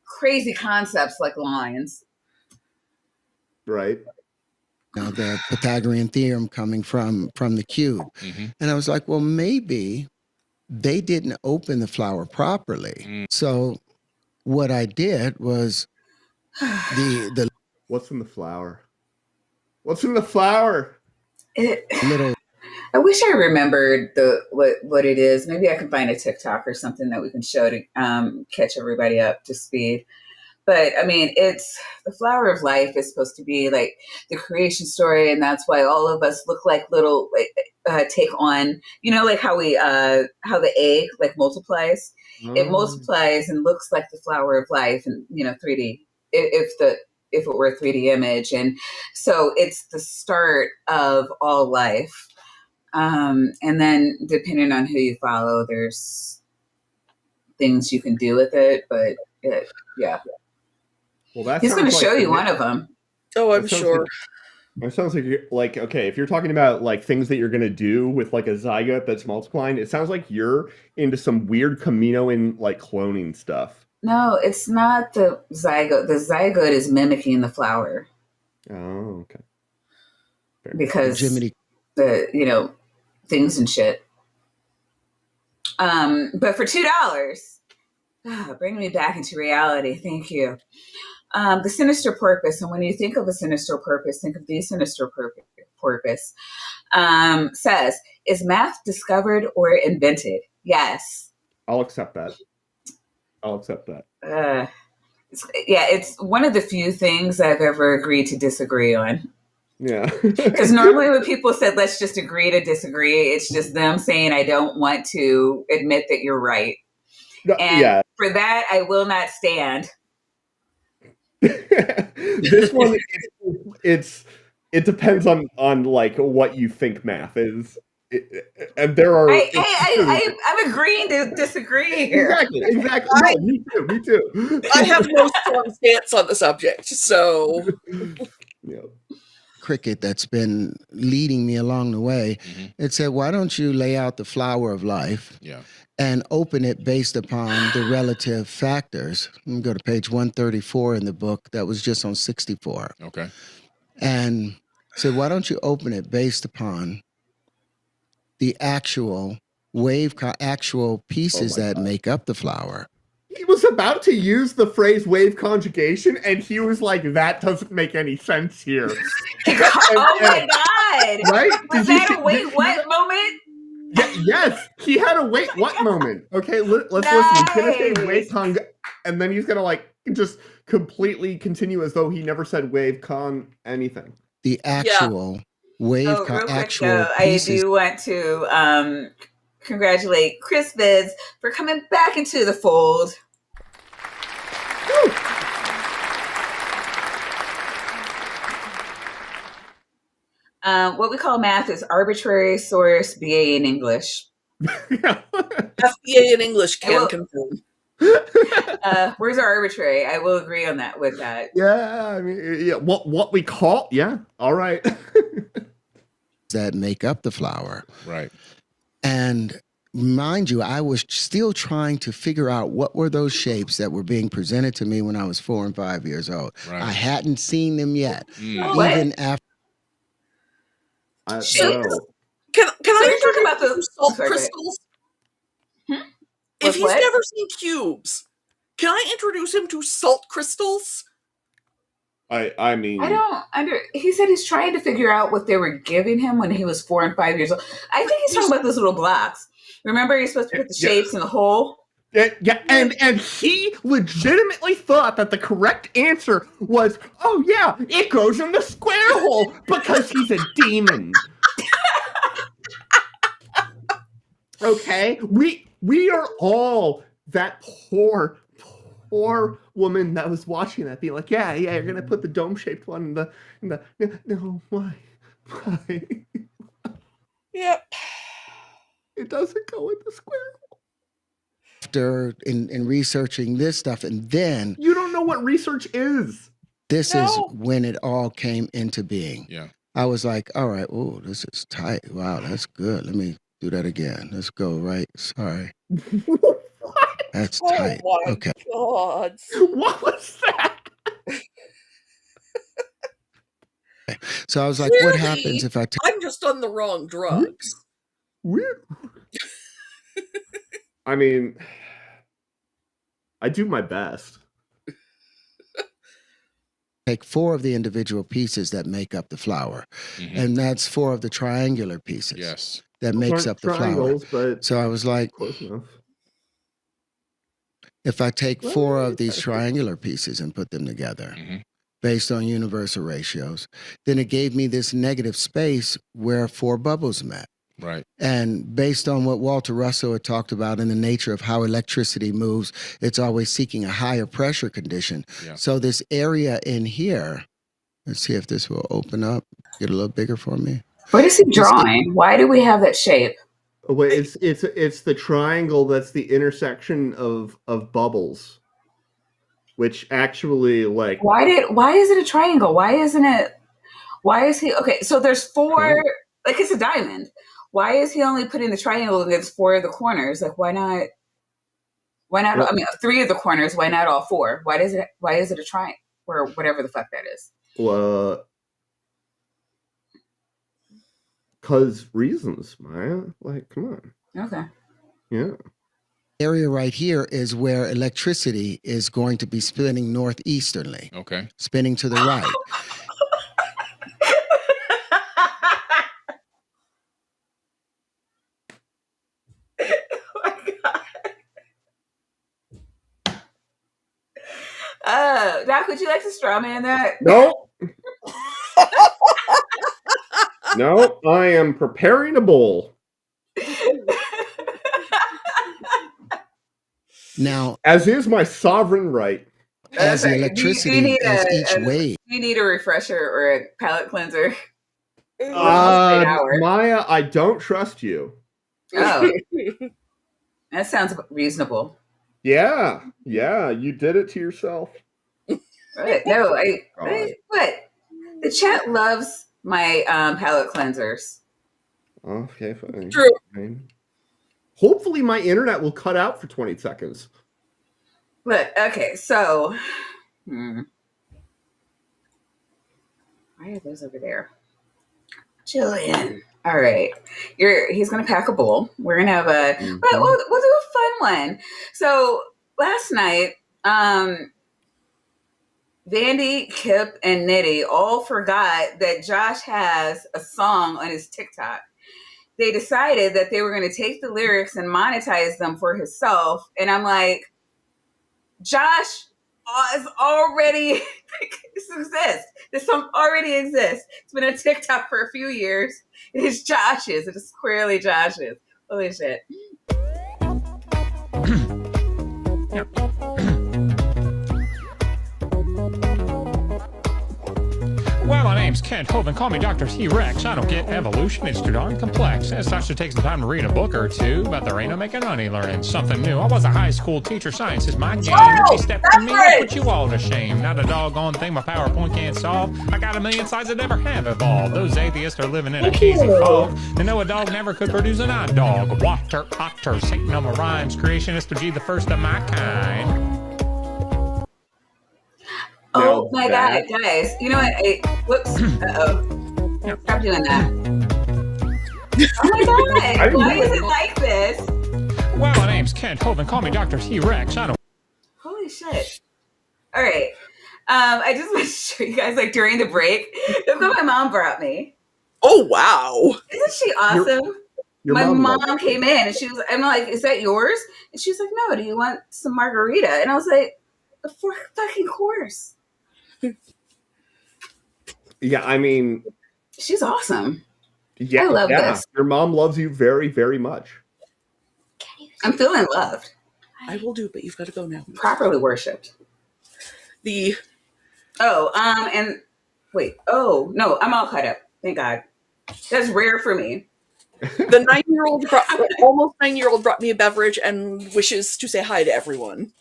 crazy concepts like lines. Right. Now the Pythagorean theorem coming from the cube. Mm-hmm. And I was like, well, maybe they didn't open the flower properly. So what I did was the What's in the flower? What's in the flower? little I wish I remembered what it is. Maybe I can find a TikTok or something that we can show to catch everybody up to speed. But I mean, it's the flower of life is supposed to be like the creation story, and that's why all of us look like little take on, you know, like how the egg like multiplies. It multiplies and looks like the flower of life, and you know, 3D. If it were a 3D image, and so it's the start of all life. And then depending on who you follow, there's things you can do with it, but yeah. Well, He's going to show you one of them. Oh, I'm sure. It sounds like you're like, okay, if you're talking about like things that you're going to do with like a zygote that's multiplying, it sounds like you're into some weird Caminoan like cloning stuff. No, it's not the zygote. The zygote is mimicking the flower. Oh, okay. Fair. Because Jiminy. the, you know, things and shit. But for $2, bring me back into reality. Thank you. The sinister purpose, and when you think of a sinister purpose, think of the sinister purpose, says, is math discovered or invented? Yes. I'll accept that. It's one of the few things I've ever agreed to disagree on. Yeah. Because normally when people said, let's just agree to disagree, it's just them saying, I don't want to admit that you're right. And for that, I will not stand. This one, it depends on like what you think math is, and there are. I'm agreeing to disagree here. Exactly. No, me too. I have no strong stance on the subject, so. Yeah. Cricket that's been leading me along the way. Mm-hmm. It said, why don't you lay out the flower of life? Yeah. And open it based upon the relative factors. Let me go to page 134 in the book. That was just on 64. Okay. And said, why don't you open it based upon the actual actual pieces that make up the flower? He was about to use the phrase wave conjugation, and he was like, that doesn't make any sense here. My God. Right? Was that a wait, what moment? Yes, he had a wait what moment. Okay, let's listen. He's gonna say wave con, and then he's gonna like just completely continue as though he never said wave con anything. The actual wave actual pieces. I do want to congratulate Chris Vids for coming back into the fold. Woo. What we call math is arbitrary source, BA in English. FBA in English can confirm. Where's our arbitrary? I will agree on that with that. Yeah, I mean, yeah. What we call? Yeah, all right. That make up the flower, right? And mind you, I was still trying to figure out what were those shapes that were being presented to me when I was 4 and 5 years old. Right. I hadn't seen them yet, even after. Can I talk about the salt crystals? If he's never seen cubes, Can I introduce him to salt crystals? I mean, I don't he said he's trying to figure out what they were giving him when he was 4 and 5 years old. I think he's talking about those little blocks. Remember, you're supposed to put the shapes in the hole? Yeah, and he legitimately thought that the correct answer was, oh yeah, it goes in the square hole because he's a demon. Okay, we are all that poor woman that was watching that, being like, yeah, you're gonna put the dome-shaped one in the no, why? Yep. It doesn't go in the square. After in researching this stuff, and then You don't know what research is. this No. is when it all came into being. Yeah. I was like, all right, oh, this is tight. Wow, that's good. Let me do that again. Let's go, right? Sorry. That's tight. Oh my Okay. God. What was that? So I was like, what Clearly, happens if I take I'm just on the wrong drugs. Weird. I mean, I do my best. 4 of the individual pieces that make up the flower? Mhm. And that's 4 of the triangular pieces Yes. that makes up the flower. Triangles, but So I was like, close enough. if I take Well, 4 of these okay. triangular pieces and put them together Mhm. based on universal ratios, then it gave me this negative space where 4 bubbles met. Right. And based on what Walter Russell had talked about in the nature of how electricity moves, it's always seeking a higher pressure condition. Yeah. So this area in here, let's see if this will open up, get a little bigger for me. What is he drawing? Why do we have that shape? Oh, wait, it's the triangle that's the intersection of bubbles, which actually like Why is it a triangle? Why is he okay? So there's 4, like it's a diamond. Why is he only putting the triangle against 4 of the corners? Like why not? Why not? Well- I mean, 3 of the corners. Why not all 4? Why is it a triangle or whatever the fuck that is? cause reasons, Maya. Like, come on. Okay. Yeah. Area right here is where electricity is going to be spinning northeasterly, Okay. spinning to the right. Oh my God. Doc, would you like to straw man that? No. No, I am preparing a bowl. Now, As is my sovereign right. as the Okay. electricity, as each wave, Do you need a refresher or a palate cleanser? Hour. Maya, I don't trust you. Oh, that sounds reasonable. Yeah, you did it to yourself. Right. No, God. what? The chat loves my palate cleansers. Okay, fine. True. Fine. Hopefully my internet will cut out for 20 seconds. Look, okay, so why are those over there? Jillian. All right. He's gonna pack a bowl. We're gonna have a we'll do a fun one. So last night, Vandy, Kip, and Nitty all forgot that Josh has a song on his TikTok. They decided that they were going to take the lyrics and monetize them for himself. And I'm like, Josh is already, this exists. This song already exists. It's been on TikTok for a few years. It is Josh's. It is squarely Josh's. Holy shit. Well, my name's Kent Hovind. Call me Dr. T-Rex. I don't get evolution. It's too darn complex. As such, it takes some time to read a book or two, but there ain't no making money learning something new. I was a high school teacher. Science is my game. If you step to me, I'll put you all to shame. Not a doggone thing my PowerPoint can't solve. I got a million sides that never have evolved. Those atheists are living in a cheesy fog. They know a dog never could produce an odd dog. Water, otter, Satan of my rhymes. Creationist to be the first of my kind. Oh my God, guys. You know what? Whoops. Uh-oh. Stop doing that. Oh my God. Why is it like this? Well, my name's Kent Hovind. Call me Dr. T-Rex. I don't Holy shit. I just want to show you guys, like, during the break, look what my mom brought me. Oh, wow. Isn't she awesome? Your My mom mom came in and she was, I'm like, is that yours? And she was like, no, do you want some margarita? And I was like, of fucking course. Yeah, I mean, She's awesome. yeah, I love this. Your mom loves you very, very much. I'm feeling loved. I will do, but you've got to go now. Properly worshipped. The And wait, oh no, I'm all cut up. Thank God. That's rare for me. the 9-year-old, almost 9-year-old, brought me a beverage and wishes to say hi to everyone.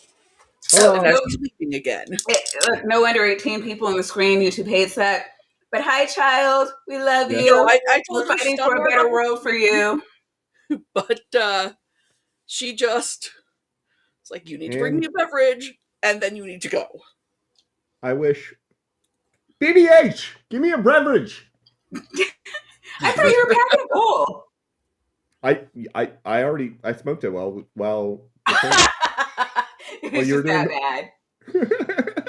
So And I'm leaving again. Look, no under 18 people on the screen. YouTube hates that. But hi, child. We love Yeah. you. No, I told We're her fighting stop for a better worrying. world for you. But she just, it's like, you need to bring me a beverage, and then you need to go. I wish. BBH, give me a beverage. I thought you were packing a bowl. I smoked it well. It's you're just that bad.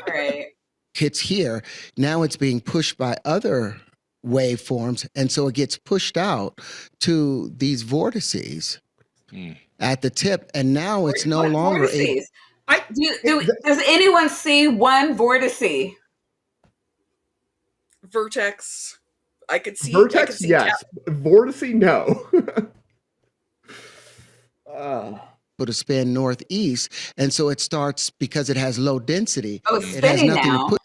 All right. Hits here. Now it's being pushed by other waveforms, and so it gets pushed out to these vortices at the tip, and now it's no longer vortices? Does anyone see one vortice? Vertex. I could see. Vertex, yes. Vortice, no. to spin northeast, and so it starts, because it has low density. Oh, it's it has spinning nothing now. to put.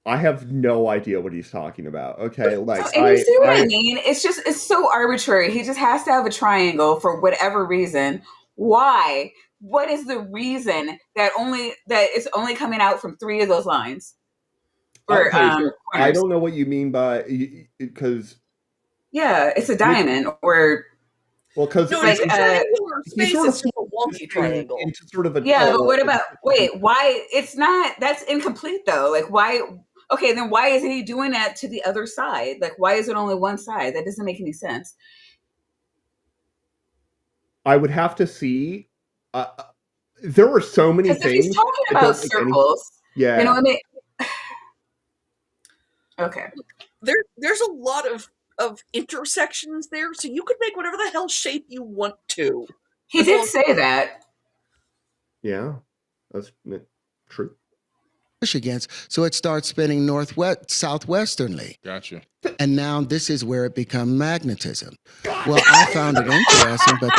I have no idea what he's talking about. Okay, like, and you see what I mean? It's so arbitrary. He just has to have a triangle for whatever reason. Why? What is the reason that it's only coming out from 3 of those lines? Or I don't know what you mean by, because yeah, it's a diamond or. Well, because no, like, it's a triangular space. Sort of it's just a wonky triangle. Into sort of a, but what about? Wait, why? It's not. That's incomplete though. Like, why? Okay, then why isn't he doing that to the other side? Like, why is it only one side? That doesn't make any sense. I would have to see. There are so many things. If he's talking about circles, yeah, you know what I mean. Okay. There's a lot of intersections there, so you could make whatever the hell shape you want to. He did say that. Yeah, that's true. Push against, so it starts spinning southwesternly. Gotcha. And now this is where it becomes magnetism. Well, I found it interesting, but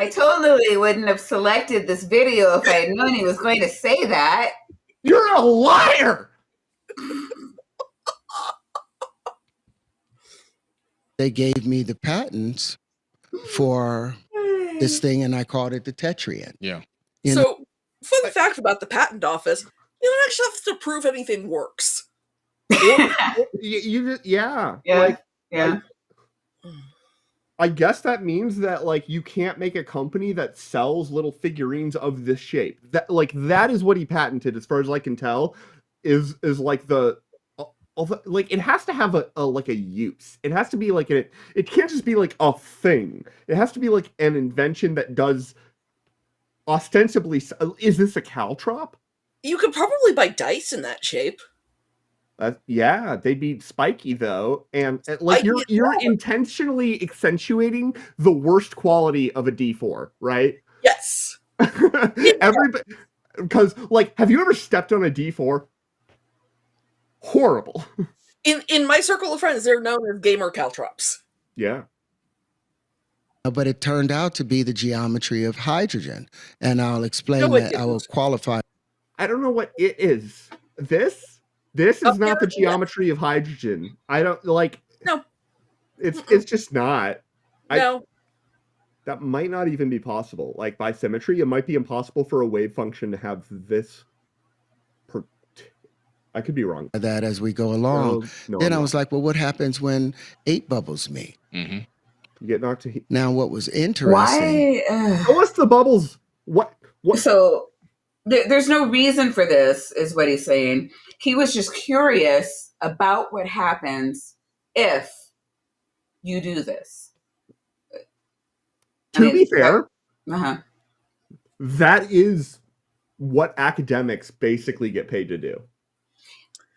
I totally wouldn't have selected this video if I had known he was going to say that. You're a liar! They gave me the patents for this thing, and I called it the Tetrian. Yeah. So, fun fact about the patent office, you don't actually have to prove anything works. I guess that means that, like, you can't make a company that sells little figurines of this shape. That is what he patented, as far as I can tell, is like like, it has to have a use. It has to be like it can't just be like a thing. It has to be like an invention that does ostensibly. Is this a caltrop? You could probably buy dice in that shape. Yeah, they'd be spiky though, and like you're intentionally accentuating the worst quality of a D4, right? Yes. Everybody, because, like, have you ever stepped on a D4? Horrible. In my circle of friends, they're known as gamer caltrops. Yeah. But it turned out to be the geometry of hydrogen, and I'll explain that. I will qualify. I don't know what it is. This is not the geometry of hydrogen. I don't like. No. It's just not. No. That might not even be possible. Like, by symmetry, it might be impossible for a wave function to have this. I could be wrong. That as we go along. Then I was like, well, what happens when 8 bubbles me? Mm-hmm. You get knocked to heat. Now, what was interesting? What's the bubbles? What? So there's no reason for this, is what he's saying. He was just curious about what happens if you do this. To be fair, uh-huh. that is what academics basically get paid to do.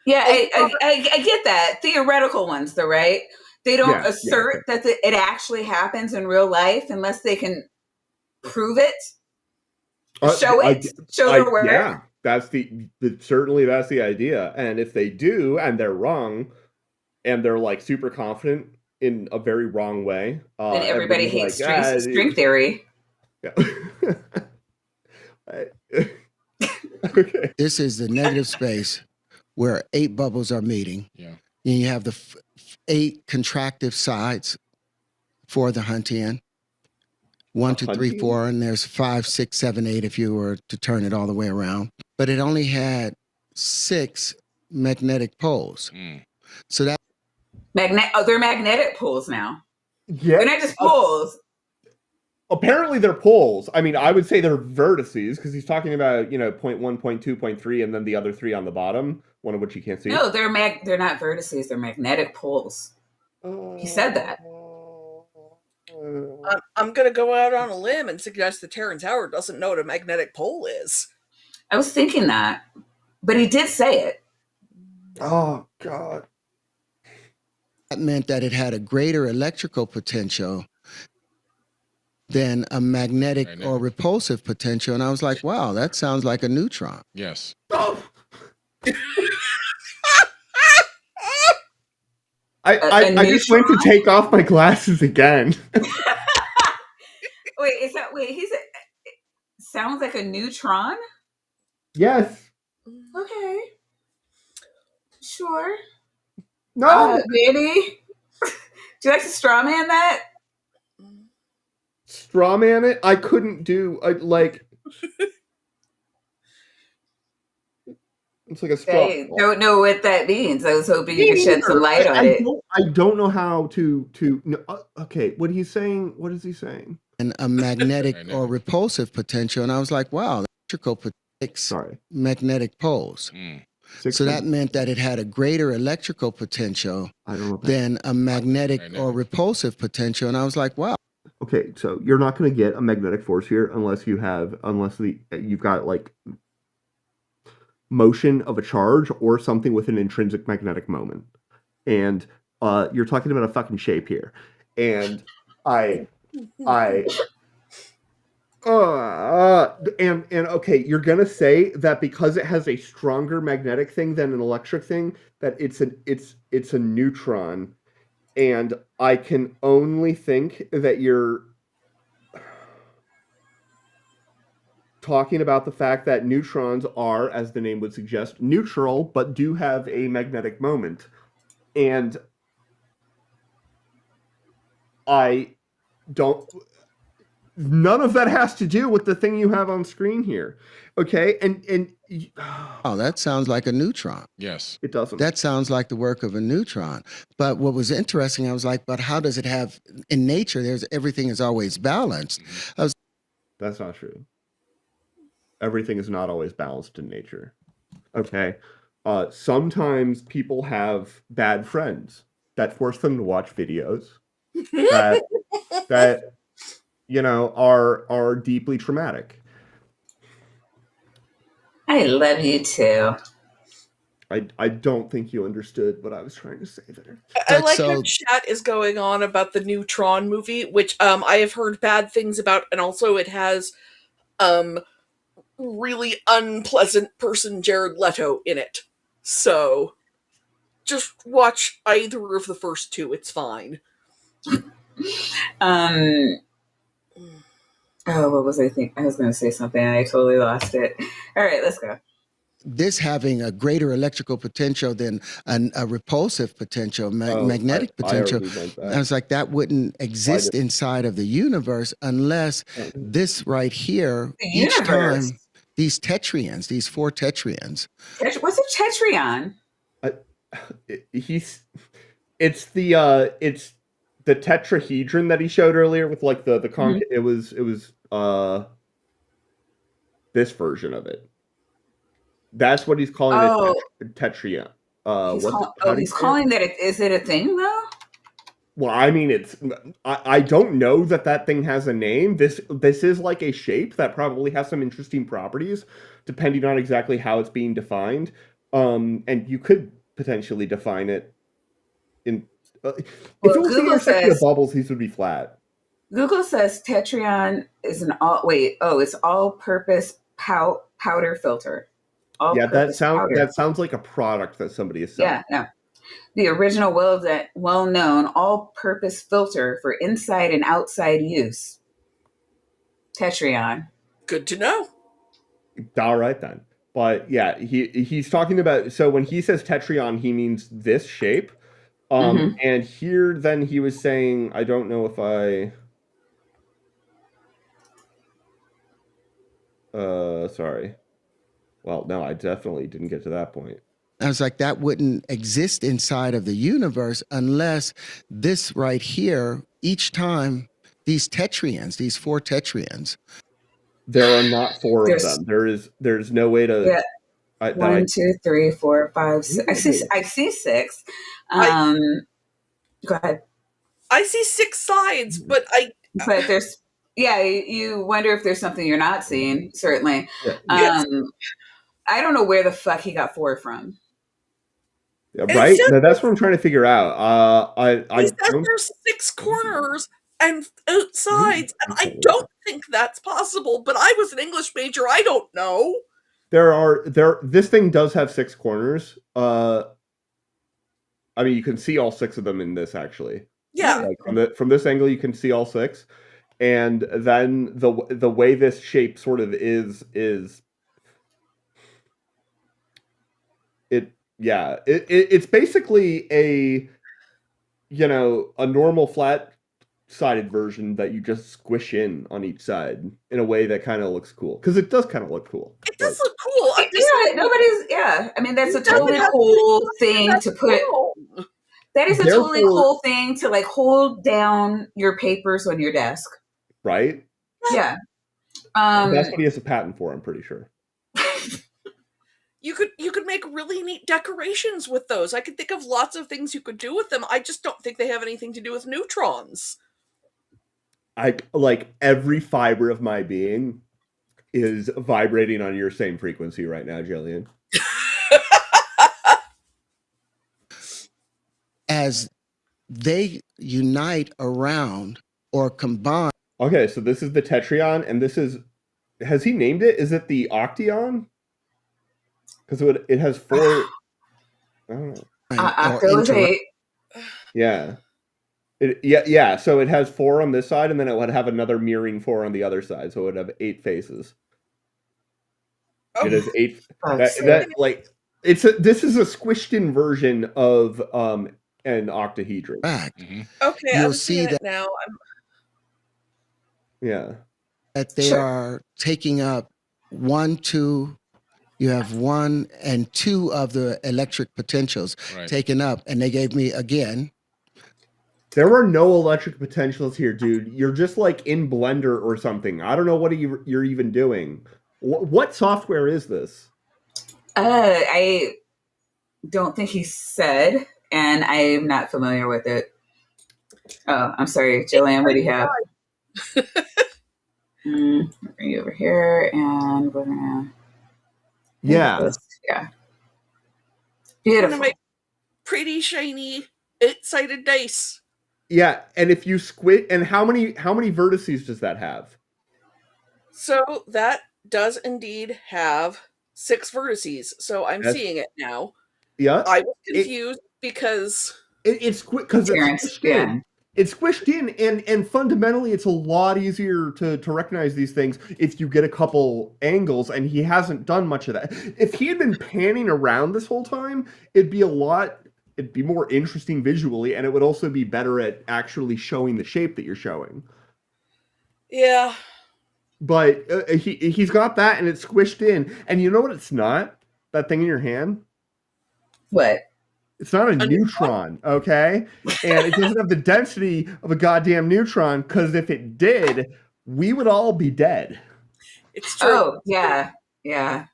Yeah, I get that. Theoretical ones, though, right? They don't assert that it actually happens in real life unless they can prove it, show their work. Yeah, certainly that's the idea. And if they do, and they're wrong, and they're like super confident in a very wrong way, then everybody hates like, string theory. Yeah. Okay. This is the negative space where 8 bubbles are meeting. Yeah. And you have the 8 contractive sides for the Huntian. 1, 2, 3, 4, and there's 5, 6, 7, 8 if you were to turn it all the way around. But it only had 6 magnetic poles. So that they're magnetic poles now. Yeah. They're not just poles. Apparently they're poles. I mean, I would say they're vertices because he's talking about, point 1, point 2, point 3, and then the other 3 on the bottom, one of which you can't see. No, they're not vertices. They're magnetic poles. He said that. I'm going to go out on a limb and suggest that Terrance Howard doesn't know what a magnetic pole is. I was thinking that, but he did say it. Oh, God. That meant that it had a greater electrical potential than a magnetic or repulsive potential. And I was like, wow, that sounds like a neutron. Yes. Oh. I just went to take off my glasses again. Sounds like a neutron? Yes. Okay. Sure. No. Maybe. Do you like to straw man that? Straw man it? I couldn't do, it's like a straw. I don't know what that means. I was hoping you could shed some light on it. I don't know how to okay, what he's saying, what is he saying? And a magnetic or repulsive potential. And I was like, wow, electrical magnetic poles. So that meant that it had a greater electrical potential than a magnetic or repulsive potential. And I was like, wow. Okay, so you're not going to get a magnetic force here unless you've got like motion of a charge or something with an intrinsic magnetic moment. And you're talking about a fucking shape here. And okay, you're gonna say that because it has a stronger magnetic thing than an electric thing, that it's a neutron, and I can only think that you're talking about the fact that neutrons are, as the name would suggest, neutral, but do have a magnetic moment. And none of that has to do with the thing you have on screen here. Okay? Oh, that sounds like a neutron. Yes. It doesn't. That sounds like the work of a neutron. But what was interesting, I was like, but how does it have, in nature, everything is always balanced. That's not true. Everything is not always balanced in nature. Okay? Sometimes people have bad friends that force them to watch videos that are deeply traumatic. I love you too. I don't think you understood what I was trying to say there. I like how chat is going on about the new Tron movie, which I have heard bad things about, and also it has really unpleasant person Jared Leto in it. So just watch either of the first two, it's fine. What was I thinking? I was going to say something and I totally lost it. All right, let's go. This having a greater electrical potential than a repulsive potential, magnetic potential. I was like, that wouldn't exist inside of the universe unless this right here, each time, these tetrions, these 4 tetrions. What's a tetrion? It's the tetrahedron that he showed earlier with like the it was this version of it. That's what he's calling it, tetrion. He's calling that. Is it a thing though? Well, I mean, I don't know that thing has a name. This is like a shape that probably has some interesting properties, depending on exactly how it's being defined. And you could potentially define it in. If Well, it was the intersection of bubbles, these would be flat. Google says Tetrion is it's all-purpose powder filter. Yeah, Powder. that sounds like a product that somebody is selling. Yeah, no. The original well-known all-purpose filter for inside and outside use. Tetrion. Good to know. All right then. But yeah, he's talking about, so when he says Tetrion, he means this shape. And here then he was saying, I don't know if sorry. Well, no, I definitely didn't get to that point. I was like, that wouldn't exist inside of the universe unless this right here, each time, these tetrions, these 4 tetrions. There are not 4 of them. There's no way to. Yeah. 1, 2, 3, 4, 5, 6. I see 6. Go ahead. I see 6 sides, but there's you wonder if there's something you're not seeing. Certainly. Yeah. I don't know where the fuck he got 4 from. Yeah, right? No, that's what I'm trying to figure out. He said there's 6 corners and sides, and I don't think that's possible. But I was an English major. I don't know. This thing does have 6 corners. I mean, you can see all 6 of them in this, actually. Yeah. Like from this angle, you can see all 6, and then the way this shape sort of is it. Yeah, it's basically a normal flat-sided version that you just squish in on each side in a way that kind of looks cool, because it does kind of look cool. It does look cool. I mean, that's a totally cool thing to put. That is a totally cool thing to like hold down your papers on your desk. Right? Yeah. That's what he has a patent for, I'm pretty sure. You could make really neat decorations with those. I could think of lots of things you could do with them. I just don't think they have anything to do with neutrons. Like every fiber of my being is vibrating on your same frequency right now, Jillian. As they unite around or combine. Okay, so this is the Tetrion, and this is, has he named it? Is it the Octeon? Because it has 4. I don't know. Octo is 8. Yeah. Yeah. So it has 4 on this side, and then it would have another mirroring 4 on the other side. So it would have 8 faces. Oh. It has 8. This is a squished in version of an octahedron. Okay, I'm seeing it now. Yeah. That they are taking up 1, 2. You have 1 and 2 of the electric potentials taken up, and they gave me again. There are no electric potentials here, dude. You're just like in Blender or something. I don't know what you're even doing. What software is this? I don't think he said, and I'm not familiar with it. Oh, I'm sorry, Jillian. What do you have? Bring you over here, and we're gonna. Yeah. Beautiful. Make pretty shiny 8-sided dice. Yeah, and if you squid, and how many vertices does that have? So that does indeed have 6 vertices. So I'm seeing it now. Yeah. I was confused because it's squished in, and fundamentally it's a lot easier to recognize these things if you get a couple angles, and he hasn't done much of that. If he had been panning around this whole time, it'd be more interesting visually, and it would also be better at actually showing the shape that you're showing. Yeah. But he's got that, and it's squished in, and you know what it's not? That thing in your hand? What? It's not a neutron, okay? And it doesn't have the density of a goddamn neutron, because if it did, we would all be dead. It's true. Oh, yeah. Yeah.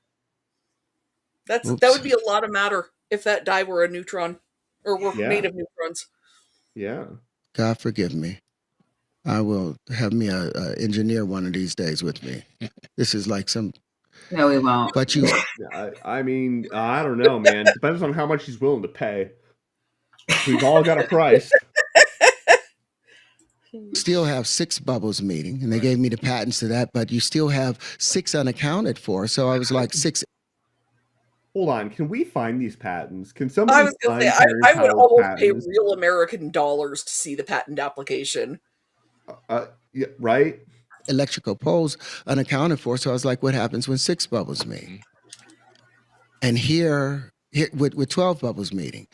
That would be a lot of matter if that die were a neutron, or were made of neutrons. Yeah. God forgive me. I will have me a engineer one of these days with me. This is like some. No, we won't. But you I mean, I don't know, man. Depends on how much he's willing to pay. We've all got a price. still have 6 bubbles meeting, and they gave me the patents to that, but you still have 6 unaccounted for. So I was like 6. Hold on, can we find these patents? Can I somebody was going find to say, Terrance I would Howard's almost pay patents? real American dollars to see the patent application. Yeah, right? Electrical poles unaccounted for. So I was like, what happens when 6 bubbles meet? And here with 12 bubbles meeting.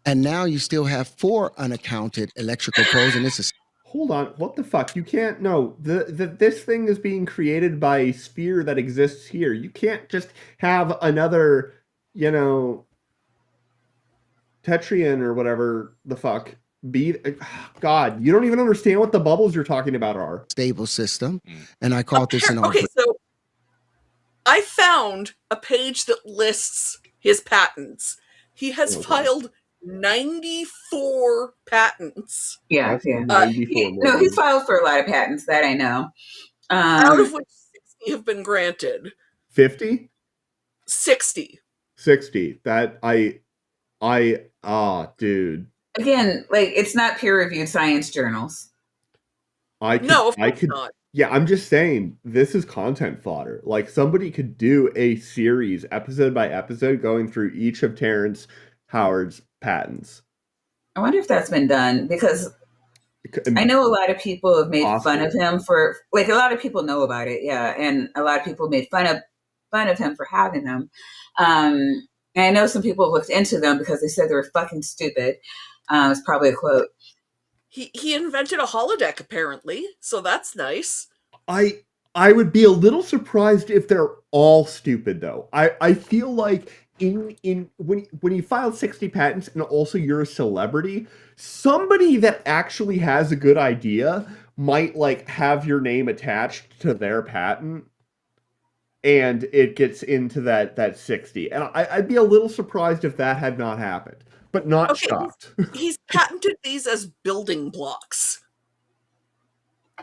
And now you still have 4 unaccounted electrical poles, and this is. Hold on, what the fuck? You can't, no, this thing is being created by a sphere that exists here. You can't just have another, you know, Tetrian or whatever the fuck be. God, you don't even understand what the bubbles you're talking about are. Stable system, and I called this an Okay, so I found a page that lists his patents. He has filed 94 patents. Yeah, That's yeah. 94 more. He's filed for a lot of patents, that I know. Out of which 60 have been granted. 50? 60. 60. That dude. Again, like, it's not peer-reviewed science journals. No, of course not. Yeah, I'm just saying, this is content fodder. Like, somebody could do a series, episode by episode, going through each of Terrance Howard's patents. I wonder if that's been done, because I know a lot of people have made fun of him for, like, a lot of people know about it, yeah, and a lot of people made fun of him for having them. And I know some people have looked into them because they said they were fucking stupid. It's probably a quote. He invented a holodeck, apparently, so that's nice. I would be a little surprised if they're all stupid, though. I feel like when you file 60 patents and also you're a celebrity, somebody that actually has a good idea might like have your name attached to their patent, and it gets into that 60. And I'd be a little surprised if that had not happened, but not shocked. He's patented these as building blocks.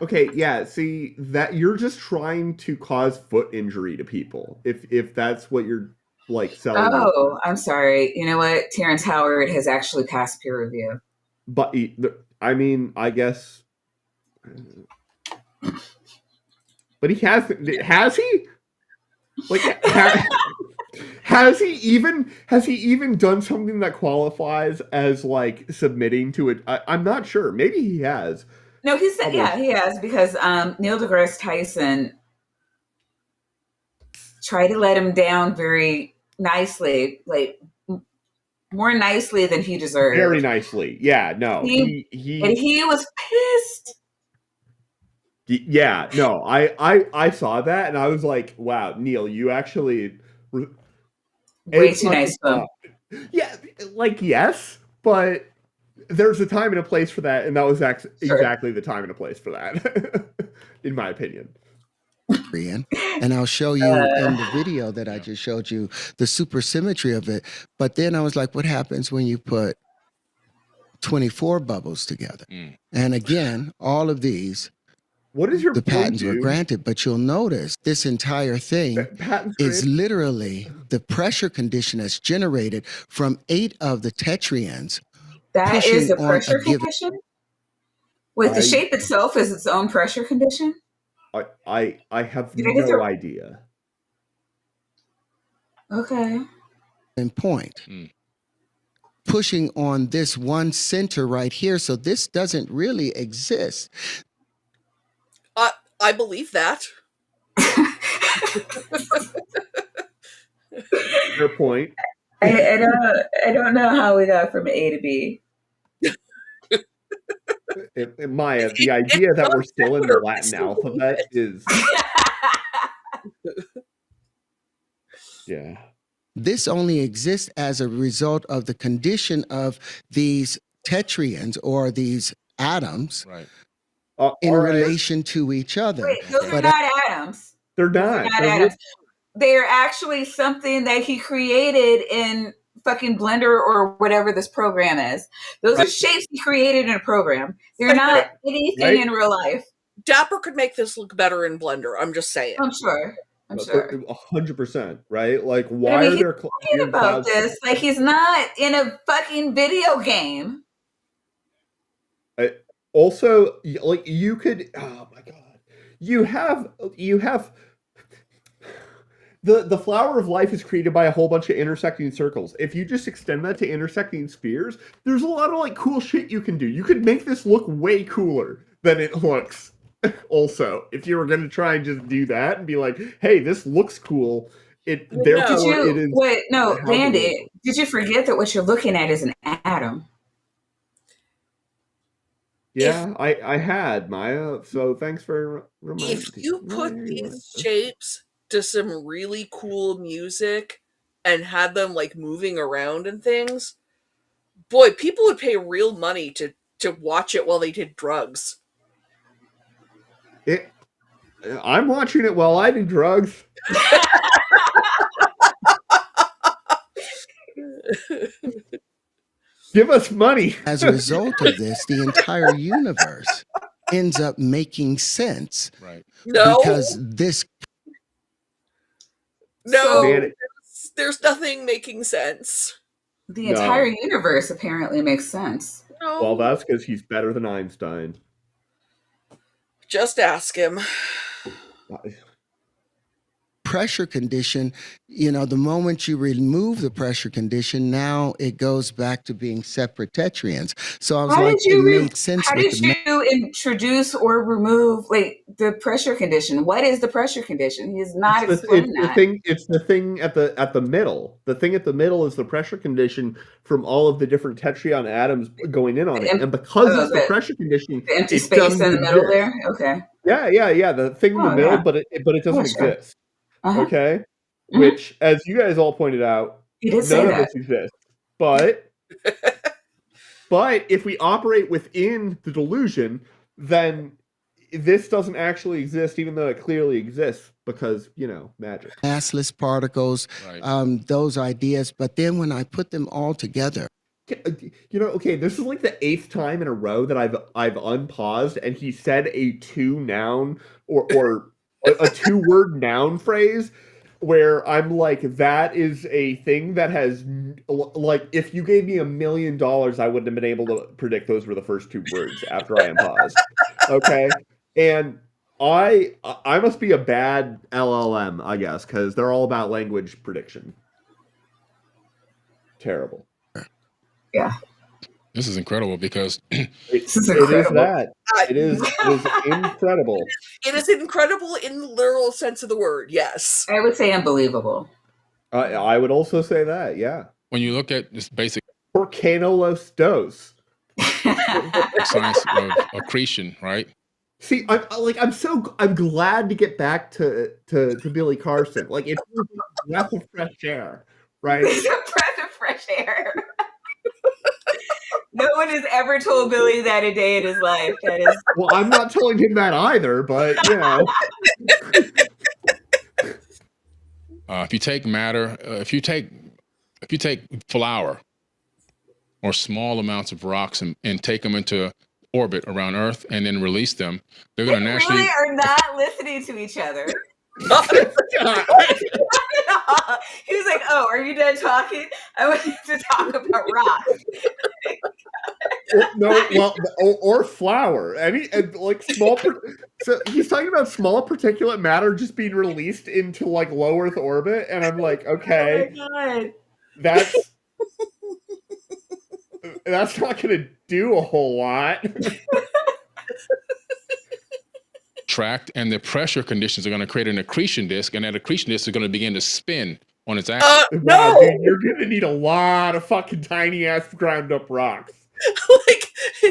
Okay, yeah, see, that you're just trying to cause foot injury to people, if that's what you're, like, selling. Oh, I'm sorry. You know what? Terrance Howard has actually passed peer review. But, I mean, I guess... But he has he? Like, has he even done something that qualifies as, like, submitting to it? I'm not sure. Maybe he has. No, he has, because Neil deGrasse Tyson tried to let him down very nicely, like more nicely than he deserved. Very nicely. Yeah, no. He was pissed. Yeah, no. I saw that and I was like, wow, Neil, you actually way too nice to him. Yeah, like, yes, but there's a time and a place for that, and that was exactly the time and a place for that, in my opinion. And I'll show you in the video that I just showed you the supersymmetry of it. But then I was like, what happens when you put 24 bubbles together? And again, all of these, what is your the patents were granted, but you'll notice this entire thing is literally the pressure condition that's generated from 8 of the tetrians. That is a pressure condition? With the shape itself is its own pressure condition? I have no idea. Okay. And point. Pushing on this one center right here, so this doesn't really exist. I believe that. Your point. I don't know how we got from A to B. Maya, the idea that we're still in the Latin alphabet is... Yeah. This only exists as a result of the condition of these tetrians or these atoms in relation to each other. Wait, those are not atoms. They're not. They're actually something that he created in fucking Blender or whatever this program is. Those are shapes he created in a program. They're not anything in real life. Dapper could make this look better in Blender. I'm just saying. I'm sure. 100%, right? Like, why are there talking about this? Like, he's not in a fucking video game. Also, like, you could. Oh my god, you have the flower of life is created by a whole bunch of intersecting circles. If you just extend that to intersecting spheres, there's a lot of like cool shit you can do. You could make this look way cooler than it looks. Also, if you were going to try and just do that and be like, "Hey, this looks cool," it is. Wait, no, Randy, did you forget that what you're looking at is an atom? Yeah, I had, Maya. So thanks for reminding me. If you put these shapes to some really cool music and had them like moving around and things, boy, people would pay real money to watch it while they did drugs. I'm watching it while I do drugs. Give us money. As a result of this, the entire universe ends up making sense. Right. No. Because this. No. There's nothing making sense. The entire universe apparently makes sense. No. Well, that's because he's better than Einstein. Just ask him. Pressure condition, the moment you remove the pressure condition, now it goes back to being separate tetraons. So I was it made sense. How did you introduce or remove the pressure condition? What is the pressure condition? He's not explaining that. It's the thing at the middle. The thing at the middle is the pressure condition from all of the different tetraon atoms going in on it. And because it's the pressure condition, the empty space in the middle there. Okay. Yeah. The thing in the middle, but it doesn't exist. Uh-huh. Okay, which, as you guys all pointed out, none of this exists. But if we operate within the delusion, then this doesn't actually exist, even though it clearly exists because magic. Massless particles, right. Those ideas. But then when I put them all together, okay, this is like the 8th time in a row that I've unpaused, and he said a 2 noun or a 2-word noun phrase where I'm like, that is a thing that has, like, if you gave me $1 million, I wouldn't have been able to predict those were the first 2 words after I unpaused. Okay? And I must be a bad LLM, I guess, because they're all about language prediction. Terrible. Yeah. This is incredible because it is incredible. It is incredible. It is incredible in the literal sense of the word. Yes, I would say unbelievable. I would also say that. Yeah. When you look at this basic Porcano los dos science of accretion, right? See, I'm glad to get back to Billy Carson. Like, it's a breath of fresh air, right? It's a breath of fresh air. No one has ever told Billy that a day in his life. That is. Well, I'm not telling him that either, but if you take matter, if you take flour or small amounts of rocks and take them into orbit around Earth and then release them, they're going to naturally. Really are not listening to each other. He was like, "Oh, are you done talking? I want you to talk about rocks." or flour. Like small. So he's talking about small particulate matter just being released into like low Earth orbit, and I'm like, okay, oh my God. That's not going to do a whole lot. Tracked, and the pressure conditions are going to create an accretion disk, and that accretion disk is going to begin to spin on its axis. No, dude, you're going to need a lot of fucking tiny ass ground up rocks.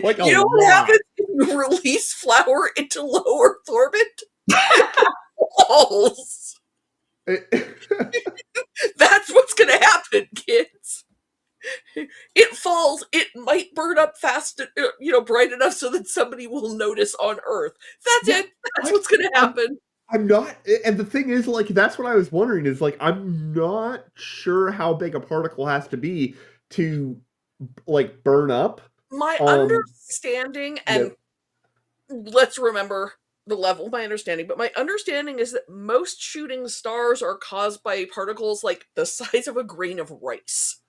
like you know what happens if you release flour into low Earth orbit? Falls. That's what's going to happen, kids. It falls. It might burn up fast, bright enough so that somebody will notice on Earth. That's it. That's what's going to happen. I'm not, and the thing is, like, that's what I was wondering, is, like, I'm not sure how big a particle has to be to, like, burn up. My Um, understanding, and let's remember the level of my understanding, but my understanding is that most shooting stars are caused by particles like the size of a grain of rice.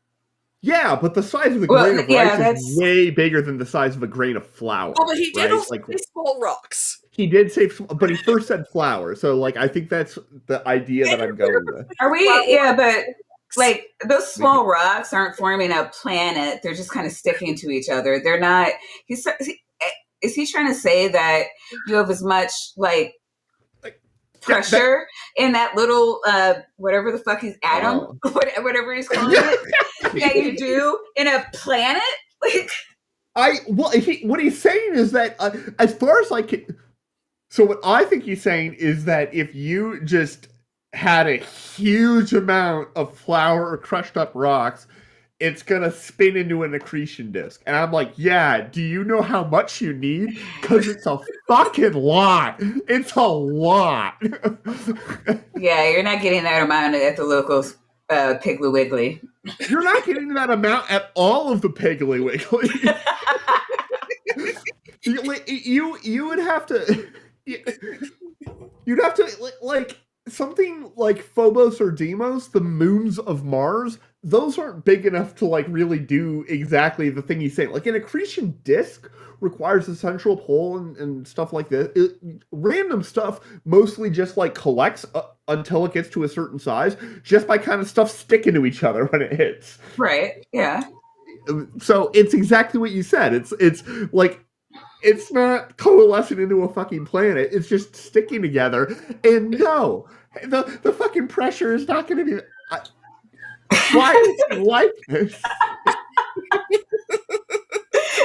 Yeah, but the size of the Well, grain of yeah, rice that's- is way bigger than the size of a grain of flour. Well, but he did right? also Like, say small rocks. he did say, but he first said flour, so, like, I think that's the idea that I'm going with. Are we? Yeah, but like those small rocks aren't forming a planet. They're just kind of sticking to each other. They're not. Is he trying to say that you have as much like pressure in that little whatever the fuck he's atom, whatever he's calling it, that you do in a planet? Like, what he's saying is that as far as I can, so what I think he's saying is that if you just had a huge amount of flour or crushed up rocks, it's gonna spin into an accretion disk. And I'm like, yeah, do you know how much you need? Because it's a fucking lot. It's a lot. yeah, you're not getting that amount at the local Piggly Wiggly. You're not getting that amount at all of the Piggly Wiggly. You would have to. You'd have to, like, something like Phobos or Deimos, the moons of Mars, those aren't big enough to, like, really do exactly the thing he's saying. Like, an accretion disk requires a central pole and stuff like this. Random stuff mostly just, like, collects until it gets to a certain size, just by kind of stuff sticking to each other when it hits. Right, yeah. So it's exactly what you said. It's like, it's not coalescing into a fucking planet. It's just sticking together. And no, the fucking pressure is not going to be. Why is it like this?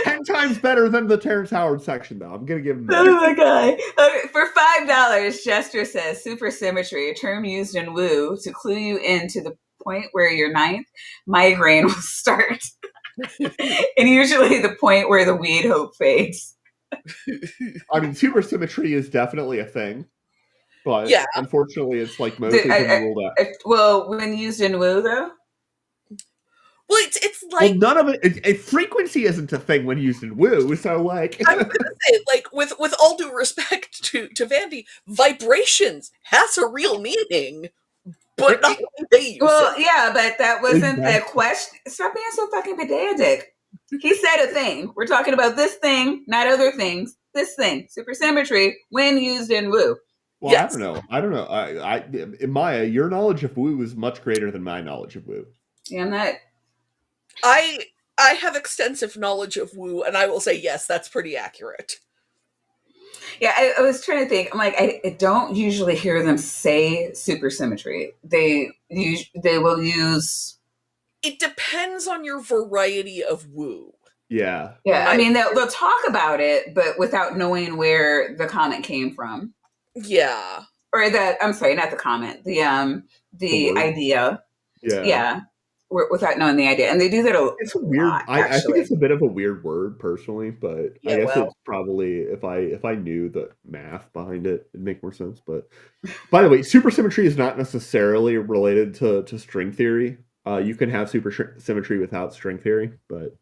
10 times better than the Terrance Howard section, though. I'm going to give him that. Oh my god. Okay, for $5, Jester says supersymmetry, a term used in woo to clue you into the point where your ninth migraine will start. And usually the point where the weed hope fades. I mean, supersymmetry is definitely a thing, but unfortunately, it's like mostly ruled out. Well, when used in woo, though. Well, it's like, well, none of it. Frequency isn't a thing when used in woo. So, like, I was gonna say, like, with all due respect to Vandy, vibrations has a real meaning, but not when they use it. Yeah, but that wasn't the question. Stop being so fucking pedantic. He said a thing. We're talking about this thing, not other things. This thing, supersymmetry, when used in woo. Well, yes. I don't know. Maya, your knowledge of woo is much greater than my knowledge of woo. Yeah, I'm not. I have extensive knowledge of woo, and I will say yes, that's pretty accurate. Yeah, I was trying to think. I'm like, I don't usually hear them say supersymmetry. They will use. It depends on your variety of woo. Yeah. Yeah, I mean, they'll talk about it, but without knowing where the comment came from. Yeah. Or I'm sorry, not the comment. The idea. Yeah. Yeah. Without knowing the idea. And they do that it's a weird lot, I think it's a bit of a weird word personally, but I guess it's probably if I knew the math behind it, it'd make more sense. But by the way, supersymmetry is not necessarily related to string theory. You can have supersymmetry without string theory, but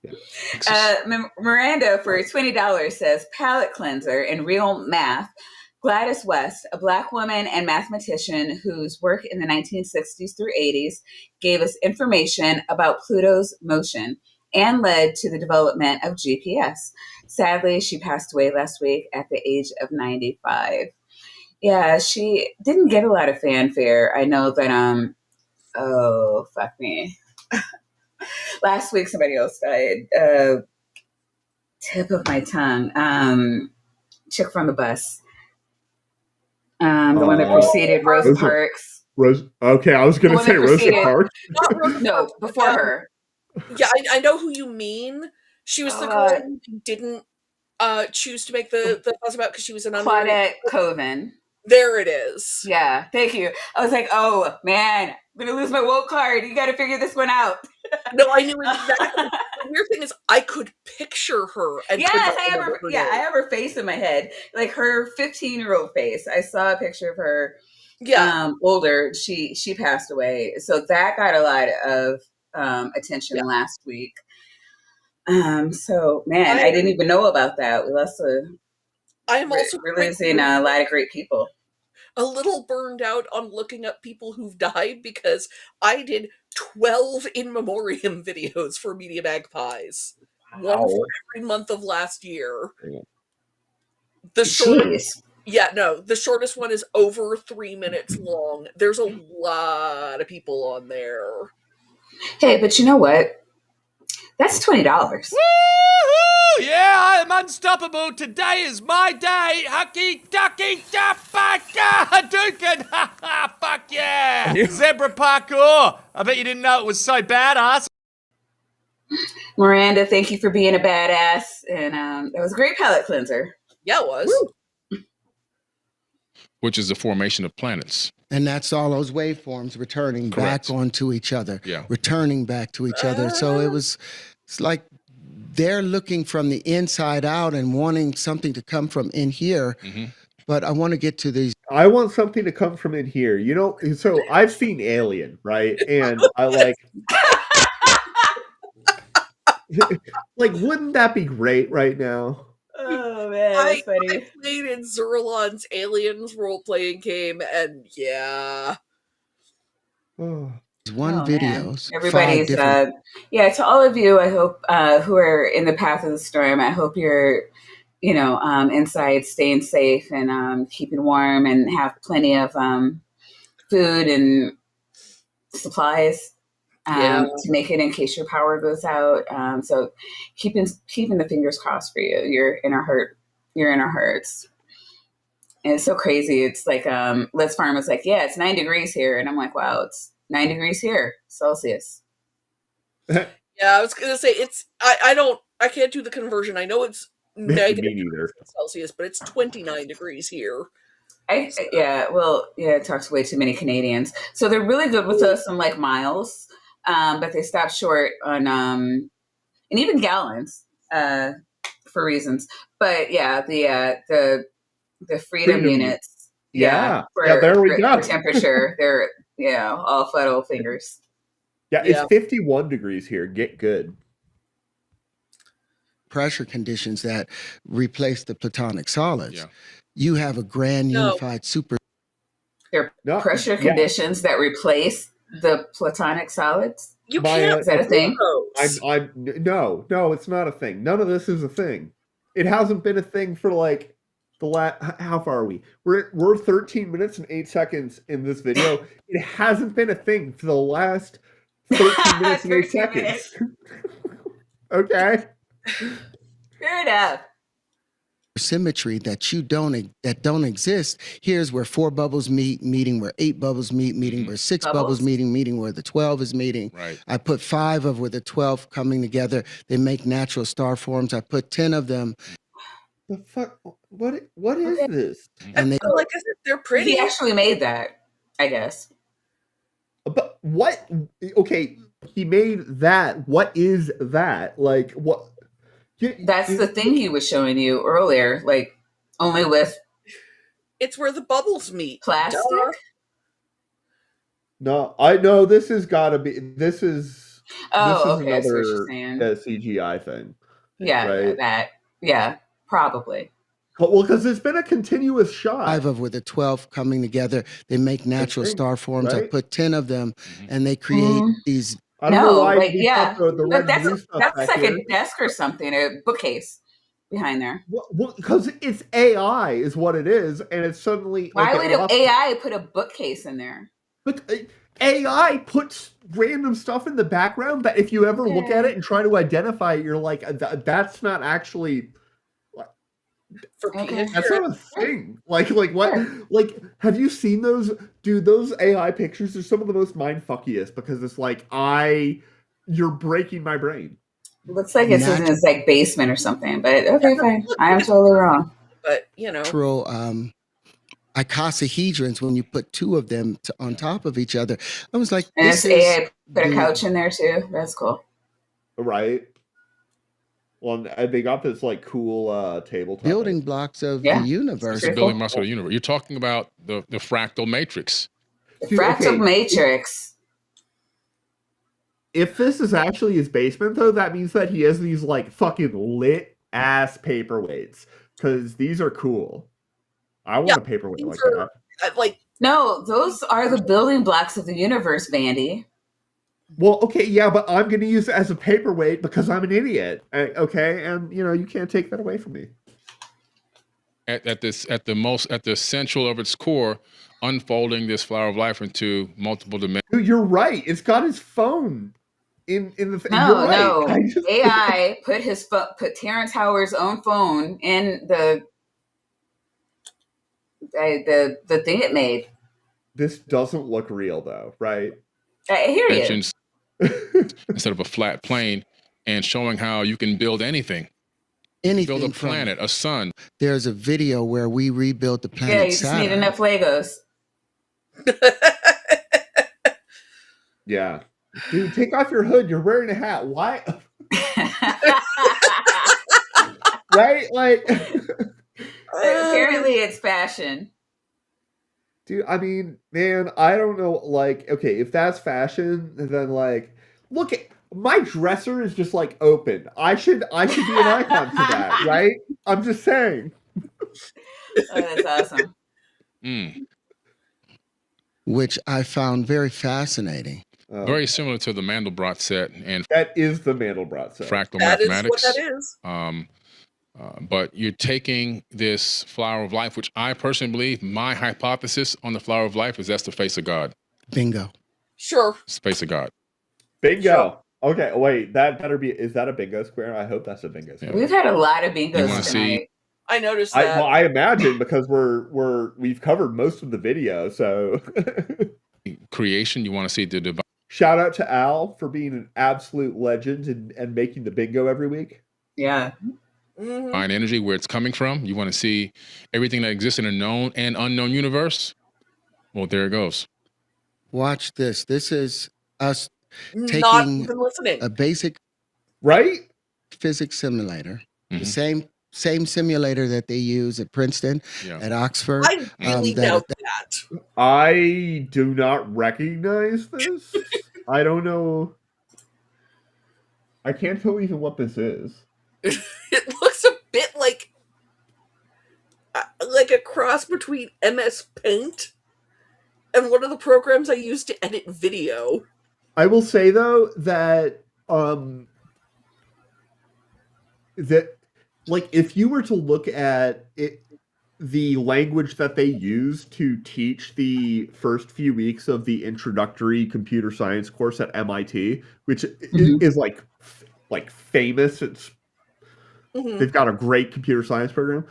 yeah. Miranda for $20 says palette cleanser in real math. Gladys West, a Black woman and mathematician whose work in the 1960s through 80s gave us information about Pluto's motion and led to the development of GPS. Sadly, she passed away last week at the age of 95. Yeah, she didn't get a lot of fanfare. I know that, oh, fuck me. Last week, somebody else died. Tip of my tongue. Chick from the bus. The one that preceded Rosa Parks. Okay, I was going to say Rosa Parks. No, before her. Yeah, I know who you mean. She was the girl who didn't choose to make the buzz about because she was an Claudette Coven. There it is. Yeah, thank you. I was like, oh man, I'm gonna lose my woke card. You got to figure this one out. No, I knew exactly weird thing is, I could picture her. And Yes, could not I have remember her. her Yeah, name. I have her face in my head, like her 15-year-old face. I saw a picture of her. Yeah, Older. She passed away, so that got a lot of attention yeah. last week. So man, I didn't even know about that. We lost I am also we're losing a lot of great people. a little burned out on looking up people who've died because I did 12 in memoriam videos for Media Magpies. One for every month of last year. The shortest, the shortest one is over 3 minutes long. There's a lot of people on there. Hey, but you know what? That's $20. Woohoo! Yeah, I am unstoppable. Today is my day. Hucky ducky dabaka dukin. Ha ha! Fuck yeah! Zebra parkour. I bet you didn't know it was so badass. Miranda, thank you for being a badass, and that was a great palate cleanser. Yeah, it was. Woo. Which is the formation of planets. And that's all those waveforms returning Correct. back onto each other, Yeah. returning back to each other. So it's like they're looking from the inside out and wanting something to come from in here. Mm-hmm. But I want to get to these. I want something to come from in here. You know, so I've seen Alien, right? And I like wouldn't that be great right now? Oh man, that's funny. I played in Zerlon's Aliens role-playing game, and yeah. One videos. Everybody's to all of you, I hope who are in the path of the storm, I hope you're inside staying safe and keeping warm and have plenty of food and supplies to make it in case your power goes out. So keeping the fingers crossed for you. You're in our hearts. And it's so crazy. It's like Liz Farm was like, yeah, it's 9 degrees here. And I'm like, wow, it's 9 degrees here, Celsius. Yeah, I was gonna say I can't do the conversion. I know it's negative Celsius, but it's 29 degrees here. It talks to way too many Canadians. So they're really good with us in like miles, but they stop short on and even gallons for reasons. But yeah, the freedom units. Yeah, there we go. For temperature, they're all flat old fingers. Yeah, it's 51 degrees here. Get good. Pressure conditions that replace the platonic solids. Yeah. You have a grand unified super. There are pressure conditions that replace the platonic solids. You can't. Is that a thing? No, it's not a thing. None of this is a thing. It hasn't been a thing for like the last. How far are we? We're 13 minutes and 8 seconds in this video. It hasn't been a thing for the last 13 minutes and 8 seconds. Okay. Fair enough. Symmetry that don't exist. Here's where 4 bubbles meeting where 8 bubbles meeting where 6 bubbles meeting where the 12 is meeting. Right. I put 5 of where the 12 coming together. They make natural star forms. I put 10 of them. The fuck? What is this? And they like I said, they're pretty. He actually made that, I guess. But what? Okay, he made that. What is that? Like what? That's the thing he was showing you earlier, like only with. It's where the bubbles meet. Plastic. Duh. No, I know this has got to be. This is. Oh, this is okay. I see what another you're saying. CGI thing. Yeah, right? that. Yeah, probably. Well, because it's been a continuous shot. 5 of where the 12 coming together. They make natural star forms. Right? I put 10 of them, and they create these. I don't know why that's like a desk or something, a bookcase behind there. Well, because it's AI is what it is, and it's suddenly. Why would AI put a bookcase in there? But AI puts random stuff in the background that if you ever look at it and try to identify it, you're like, that's not actually. That's not a thing. Like what? Like, have you seen those? Dude, those AI pictures are some of the most mindfuckiest because it's like you're breaking my brain. Looks like it's in his like basement or something. But okay, fine. I am totally wrong. But natural icosahedrons when you put 2 of them on top of each other. I was like, and this AI put a couch in there too. That's cool. Right. Well, and they got this like cool tabletop. Building blocks of Yeah. the universe. It's the building blocks of the universe. You're talking about the fractal matrix. The Dude, fractal okay. matrix. If this is actually his basement, though, that means that he has these like fucking lit ass paperweights, because these are cool. I want a paperweight like that. Like, No, those are the building blocks of the universe, Vandy. Well, okay, yeah, but I'm going to use it as a paperweight because I'm an idiot. Okay, and you know you can't take that away from me. At the central of its core, unfolding this flower of life into multiple dimensions. Dude, you're right. It's got his phone in the. No, you're no. right. AI put Terrance Howard's own phone in the thing it made. This doesn't look real, though, right? I hear you. Instead of a flat plane, and showing how you can build anything. Anything Build a planet, a sun. There's a video where we rebuilt the planet Yeah, you just Saturn. need enough Legos. Yeah. Dude, take off your hood. You're wearing a hat. Why? Right? Like. Apparently, it's fashion. Dude, I mean, man, I don't know. Like, okay, if that's fashion, then like, look at my dresser is just like open. I should be an icon for that, right? I'm just saying. Oh, that's awesome. Which I found very fascinating. Very similar to the Mandelbrot set and that is the Mandelbrot set. Fractal that mathematics. Is what that is. But you're taking this flower of life, which I personally believe, my hypothesis on the flower of life is that's the face of God. Bingo. Sure. It's the face of God. Bingo. Sure. Okay, wait, that better be. Is that a bingo square? I hope that's a bingo square. We've had a lot of bingos tonight. See? I noticed that. I imagine because we've covered most of the video, so. Creation, you want to see the divine. Shout out to Al for being an absolute legend and making the bingo every week. Yeah. Divine energy, where it's coming from. You want to see everything that exists in a known and unknown universe. Well, there it goes. Watch this. This is us Not taking even listening. a basic Right? physics simulator, the same simulator that they use at Princeton, at Oxford. I really doubt that. I do not recognize this. I don't know. I can't tell even what this is. It looks a bit like a cross between MS Paint and one of the programs I use to edit video. I will say though that like if you were to look at it, the language that they use to teach the first few weeks of the introductory computer science course at MIT, which is like famous. It's they've got a great computer science program.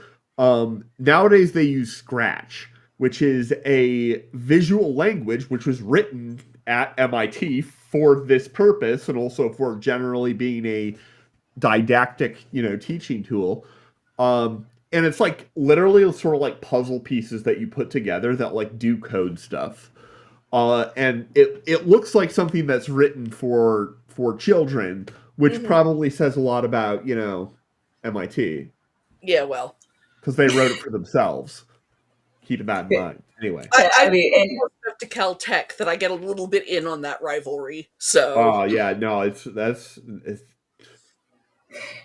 Nowadays they use Scratch, which is a visual language which was written at MIT for this purpose and also for generally being a didactic, teaching tool. And it's like literally sort of like puzzle pieces that you put together that like do code stuff. And it looks like something that's written for children, which probably says a lot about, MIT. Yeah, well. Because they wrote it for themselves. Keeping that in mind. Anyway. I mean, to Caltech that I get a little bit in on that rivalry. So. Oh, yeah, no, it's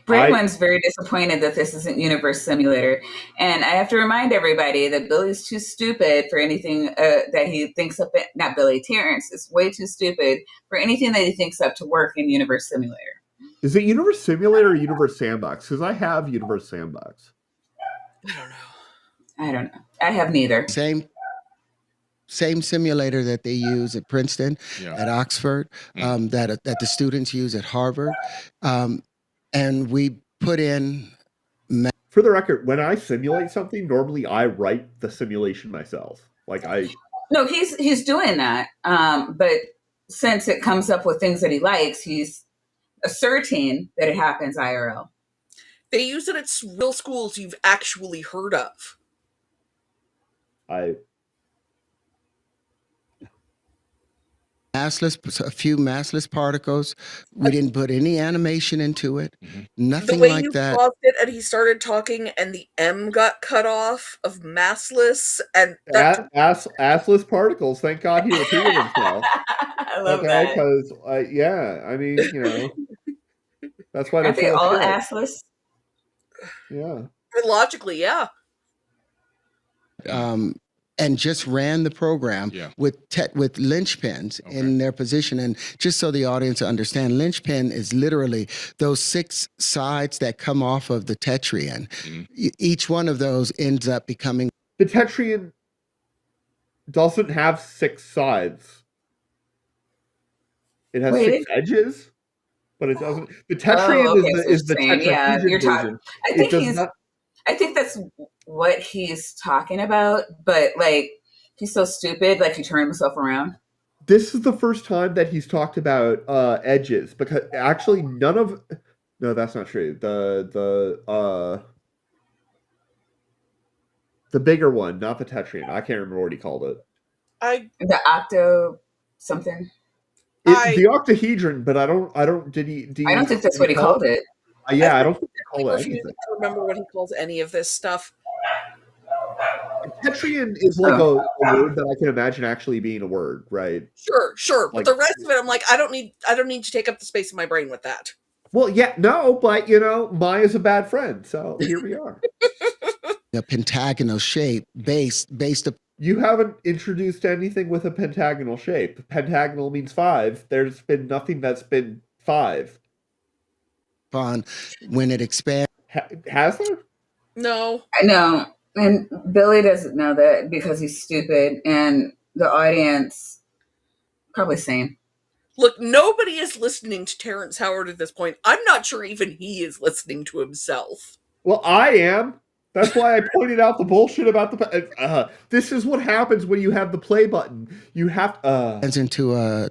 Bregman's very disappointed that this isn't Universe Simulator. And I have to remind everybody that Billy's too stupid for anything that he thinks up. Not Billy, Terrance is way too stupid for anything that he thinks up to work in Universe Simulator. Is it Universe Simulator or Universe Sandbox? Because I have Universe Sandbox. I don't know. I have neither. Same simulator that they use at Princeton, at Oxford, that the students use at Harvard. And we put in... For the record, when I simulate something, normally I write the simulation myself. No, he's doing that. But since it comes up with things that he likes, he's asserting that it happens IRL. They use it at real schools you've actually heard of. massless, a few massless particles. We didn't put any animation into it. Nothing the way like you that. paused it and he started talking and the M got cut off of massless and that Assless particles. Thank God he repeated himself. I love Okay, that. because yeah, I mean, that's why they're Aren't they full of all shit. assless? Yeah. logically, yeah. And just ran the program with linchpins in their position. And just so the audience understand, linchpin is literally those 6 sides that come off of the tetrien. Each one of those ends up becoming. The tetrien doesn't have 6 sides. It has 6 edges, but it doesn't. The tetrien is the tetrahedron version. I think that's what he's talking about, but like he's so stupid, like he turned himself around. This is the first time that he's talked about edges, because actually no, that's not true. The bigger one, not the tetrien. I can't remember what he called it. The octo something. The octahedron, but I don't think that's what he called it. Yeah, I don't think they call it anything. I don't remember what he calls any of this stuff. Tetrien is like a word that I can imagine actually being a word, right? Sure. But the rest of it, I'm like, I don't need to take up the space in my brain with that. Well, yeah, no, but Maya's a bad friend, so here we are. A pentagonal shape based. You haven't introduced anything with a pentagonal shape. Pentagonal means 5. There's been nothing that's been 5. On when it expands. Has there? No. I know. And Billy doesn't know that because he's stupid, and the audience probably same. Look, nobody is listening to Terrance Howard at this point. I'm not sure even he is listening to himself. Well, I am. That's why I pointed out the bullshit about the. This is what happens when you have the play button. You have into a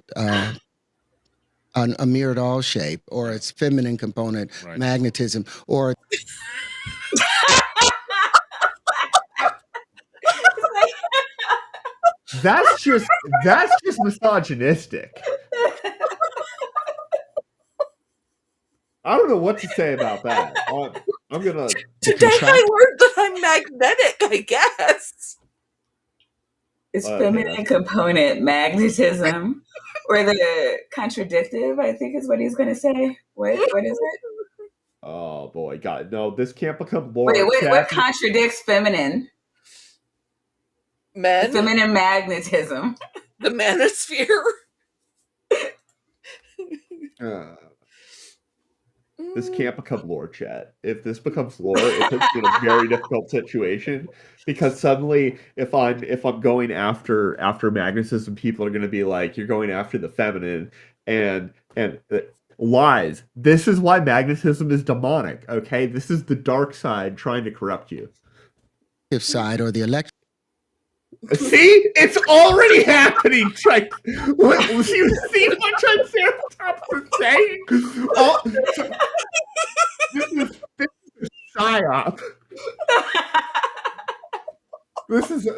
Myrdal shape, or its feminine component, magnetism, or that's just misogynistic. I don't know what to say about that. I'm gonna. Today I learned that I'm magnetic, I guess. It's feminine component magnetism, or the contradictive, I think is what he's going to say. What is it? Oh boy, God, no! This can't become lore. Wait, what contradicts feminine? Men. Feminine magnetism. The manosphere. This can't become lore, chat. If this becomes lore, it puts me in a very difficult situation, because suddenly, if I'm going after magnetism, people are going to be like, "You're going after the feminine," and lies. This is why magnetism is demonic. Okay, this is the dark side trying to corrupt you. Side or the electric. See, it's already happening. Like, you see what Triceratops is saying? This is psyop. This is.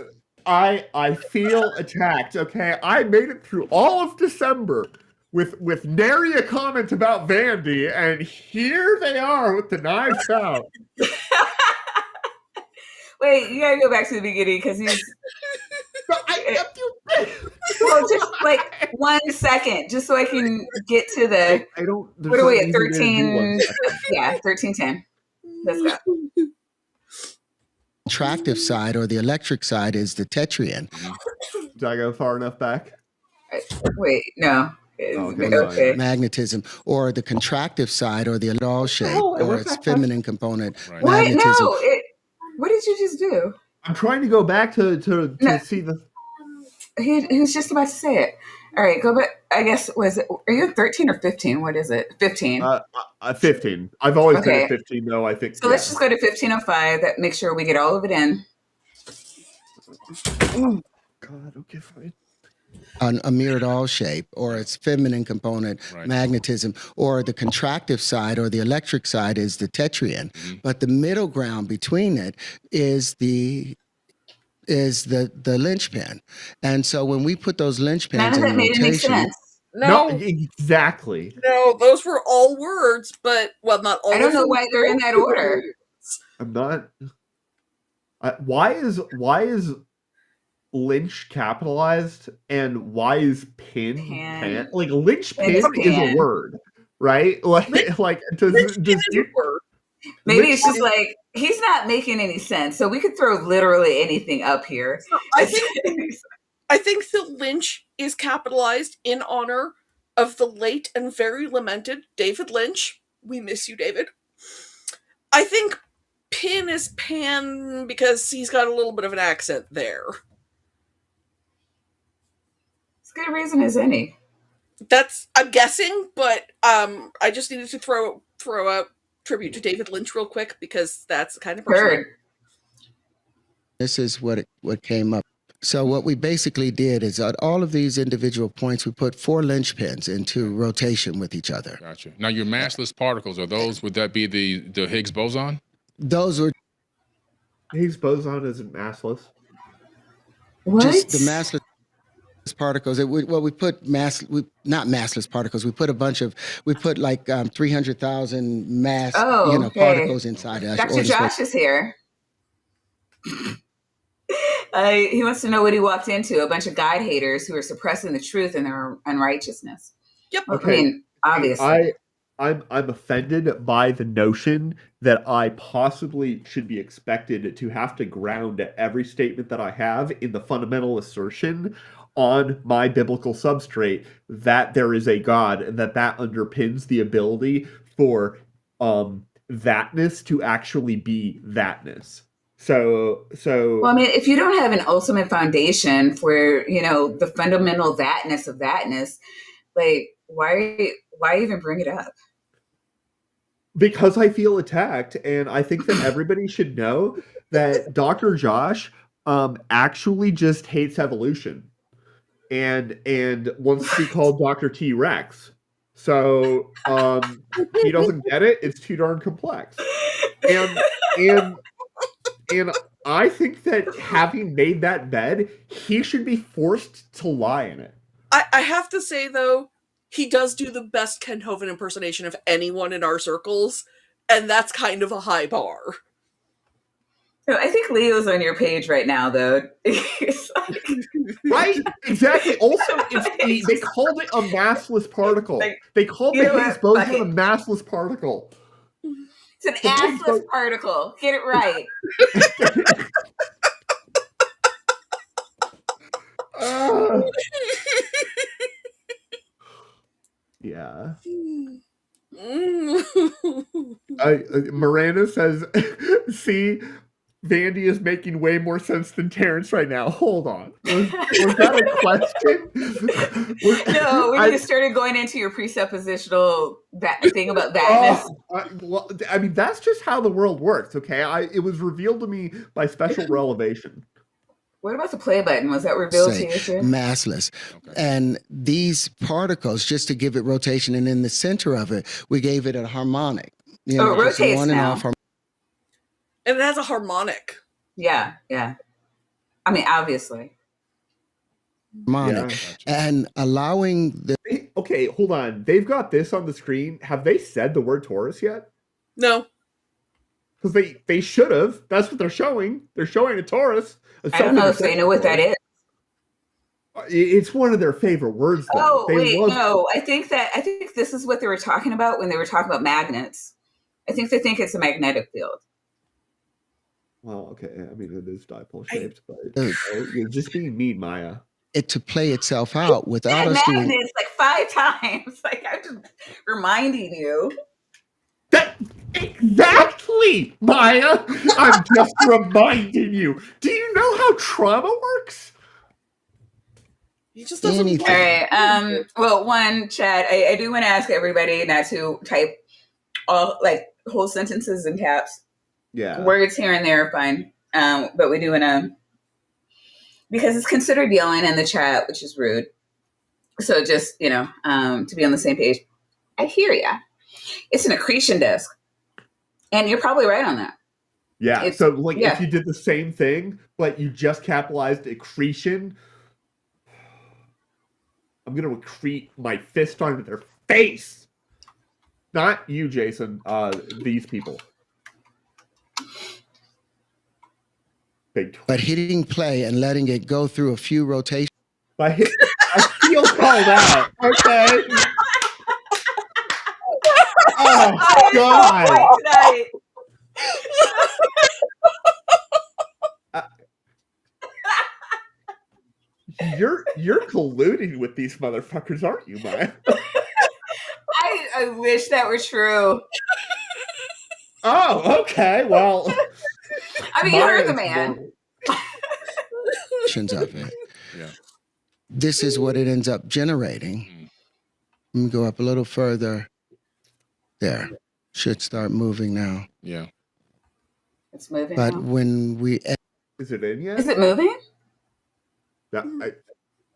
I feel attacked. Okay, I made it through all of December with nary a comment about Vandy, and here they are with the knives out. Wait, you gotta go back to the beginning because he's. Well, just like 1 second, just so I can get to the. I don't. What are we at? 13. Yeah, 13:10. Let's go. Attractive side or the electric side is the tetrien. Did I go far enough back? Wait, no. Okay. Magnetism, or the contractive side or the Myrdal shape, or its feminine component. What? No. What did you just do? I'm trying to go back to see the. He was just about to say it. All right, go back. I guess are you 13 or 15? What is it? 15. 15. I've always been at 15, though. I think. So let's just go to 15:05. That make sure we get all of it in. Oh God. Okay, fine. A Myrdal shape, or its feminine component, magnetism, or the contractive side or the electric side is the tetrien. But the middle ground between it is the is the linchpin. And so when we put those None linchpins of in it made any rotation, sense. No, exactly. no, those were all words, but well, not all. I don't know why they're in that order. I'm not. Why is lynch capitalized and why is pin pan? Like linchpin is a word, right? Like does is a word. Maybe it's just like he's not making any sense. So we could throw literally anything up here. So I think the lynch is capitalized in honor of the late and very lamented David Lynch. We miss you, David. I think pin is pan because he's got a little bit of an accent there. As good a reason as any. That's, I'm guessing, but I just needed to throw out tribute to David Lynch real quick because that's the kind of person. Heard. this is what came up. So what we basically did is at all of these individual points, we put 4 linchpins into rotation with each other. Gotcha. Now your massless particles, would that be the Higgs boson? Those were Higgs boson isn't massless. What? just the massless particles. We put not massless particles. We put like 300,000 mass, okay. particles inside us. Dr. Josh is here. He wants to know what he walked into. A bunch of God haters who are suppressing the truth and their unrighteousness. Yep. Okay. I mean, obviously. I'm offended by the notion that I possibly should be expected to have to ground every statement that I have in the fundamental assertion on my biblical substrate that there is a God and that underpins the ability for thatness to actually be thatness. So Well, I mean, if you don't have an ultimate foundation for, the fundamental thatness of thatness, like, why even bring it up? Because I feel attacked, and I think that everybody should know that Dr. Josh actually just hates evolution and wants to be called Dr. T-Rex. So he doesn't get it. It's too darn complex. And I think that having made that bed, he should be forced to lie in it. I have to say, though, he does do the best Ken Hovind impersonation of anyone in our circles, and that's kind of a high bar. No, I think Leo's on your page right now, though. Right? Exactly. Also, they called it a massless particle. They called the Higgs boson a massless particle. It's an assless particle. Get it right. Yeah. Miranda says, see, Vandy is making way more sense than Terrance right now. Hold on. Was that a question? No, when you started going into your presuppositional thing about thatness. Well, I mean, that's just how the world works, okay? It was revealed to me by special revelation. What about the play button? Was that revealed to you too? Massless. Okay. And these particles, just to give it rotation, and in the center of it, we gave it a harmonic. It rotates on now. And off. And it has a harmonic. Yeah. I mean, obviously. Harmonic. Yeah. And allowing the... Okay, hold on. They've got this on the screen. Have they said the word Taurus yet? No. Because they should have. That's what they're showing. They're showing a Taurus. I don't know if they know what that is. It's one of their favorite words, though. No. I think this is what they were talking about when they were talking about magnets. I think they think it's a magnetic field. Well, okay. I mean, it is dipole shaped, but you're just being mean, Maya. It to play itself out without us doing magnets like 5 times. Like, I'm just reminding you. Exactly, Maya. I'm just reminding you. Do you know how trauma works? He just doesn't. Anything. All right. Well, one, Chad, I do want to ask everybody not to type all whole sentences in caps. Yeah. Words here and there are fine. But we do want to, because it's considered yelling in the chat, which is rude. So just, to be on the same page. I hear ya. It's an accretion disk. And you're probably right on that. Yeah. It's So like yeah. if you did the same thing, but you just capitalized accretion, I'm gonna accrete my fist onto their face. Not you, Jason. These people. Big But hitting play and letting it go through a few rotations. I feel called out. Okay. Oh God. Tonight. You're colluding with these motherfuckers, aren't you, Maya? I wish that were true. Oh, okay. Well, I mean, you heard the man. Of it. Yeah. This is what it ends up generating. Let me go up a little further. There. Should start moving now. Yeah. It's moving. But now. when we Is it in yet? Is it moving? No,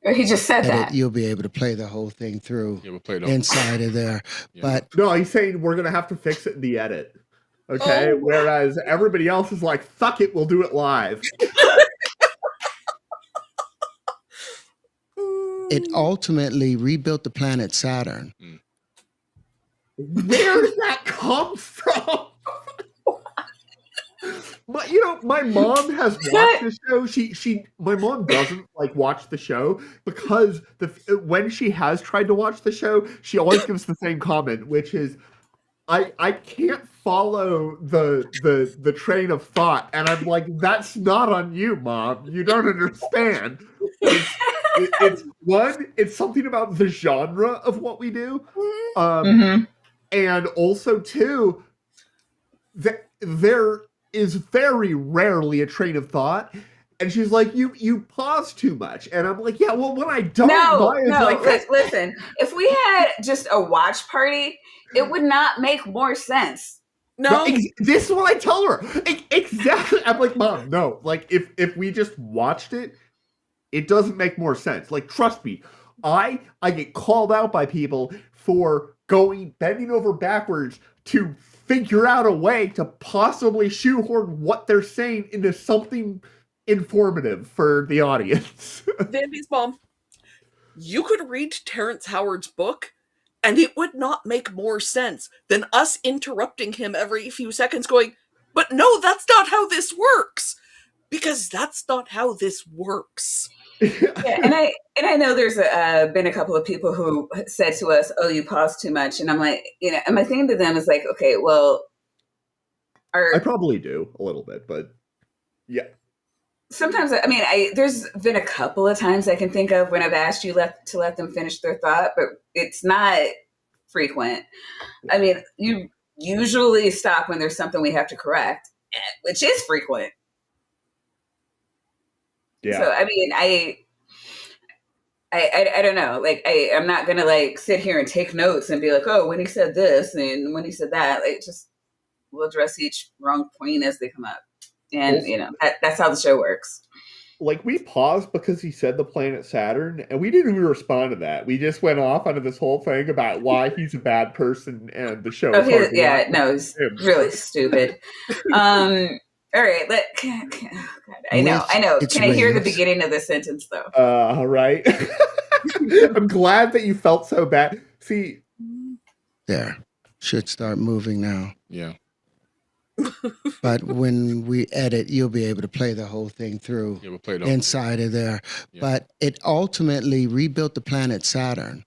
Or he just said edit, that. you'll be able to play the whole thing through Yeah, we'll play it inside of there. Yeah. But no, he's saying we're gonna have to fix it in the edit. Okay. Oh. Whereas everybody else is like, fuck it, we'll do it live. it ultimately rebuilt the planet Saturn. Where did that come from? My mom has watched the show. My mom doesn't like watch the show because when she has tried to watch the show, she always gives the same comment, which is, I can't follow the train of thought, and I'm like, that's not on you, Mom. You don't understand. It's something about the genre of what we do, and also too, there is very rarely a train of thought. And she's like, you pause too much. And I'm like, yeah, well, when I don't, listen, if we had just a watch party, it would not make more sense. No. This is what I tell her. Exactly. I'm like, Mom, no. Like, if we just watched it, it doesn't make more sense. Like, trust me, I get called out by people for bending over backwards to figure out a way to possibly shoehorn what they're saying into something informative for the audience. Vandy's mom, you could read Terrance Howard's book and it would not make more sense than us interrupting him every few seconds going, but no, that's not how this works. Because that's not how this works. Yeah, and I know there's been a couple of people who said to us, "Oh, you pause too much," and I'm like, and my thing to them is like, okay, well, I probably do a little bit, but yeah. Sometimes, I mean, there's been a couple of times I can think of when I've asked you to let them finish their thought, but it's not frequent. I mean, you usually stop when there's something we have to correct, which is frequent. Yeah. So I mean, I don't know. Like I'm not gonna like sit here and take notes and be like, oh, when he said this and when he said that, like just we'll address each wrong point as they come up, and that's how the show works. Like we paused because he said the planet Saturn, and we didn't even respond to that. We just went off onto this whole thing about why he's a bad person and the show. It's really stupid. All right, I know. Can I hear the beginning of the sentence, though? Right. I'm glad that you felt so bad. See, there should start moving now. Yeah. But when we edit, you'll be able to play the whole thing through Yeah, we'll play it inside of there. Yeah. But it ultimately rebuilt the planet Saturn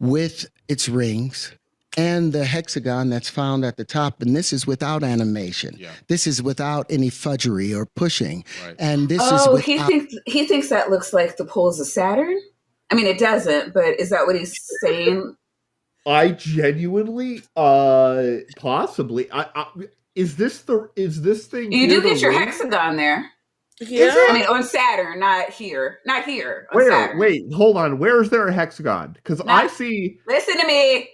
with its rings and the hexagon that's found at the top. And this is without animation. Yeah. This is without any fudgery or pushing. Right. And this is without... he thinks that looks like the poles of Saturn? I mean, it doesn't, but is that what he's saying? I genuinely, possibly. Is this thing? You do get your hexagon there. Yeah. I mean, on Saturn, not here. Not here. On Where? Saturn. Wait, hold on. Where is there a hexagon? Because I see. Listen to me.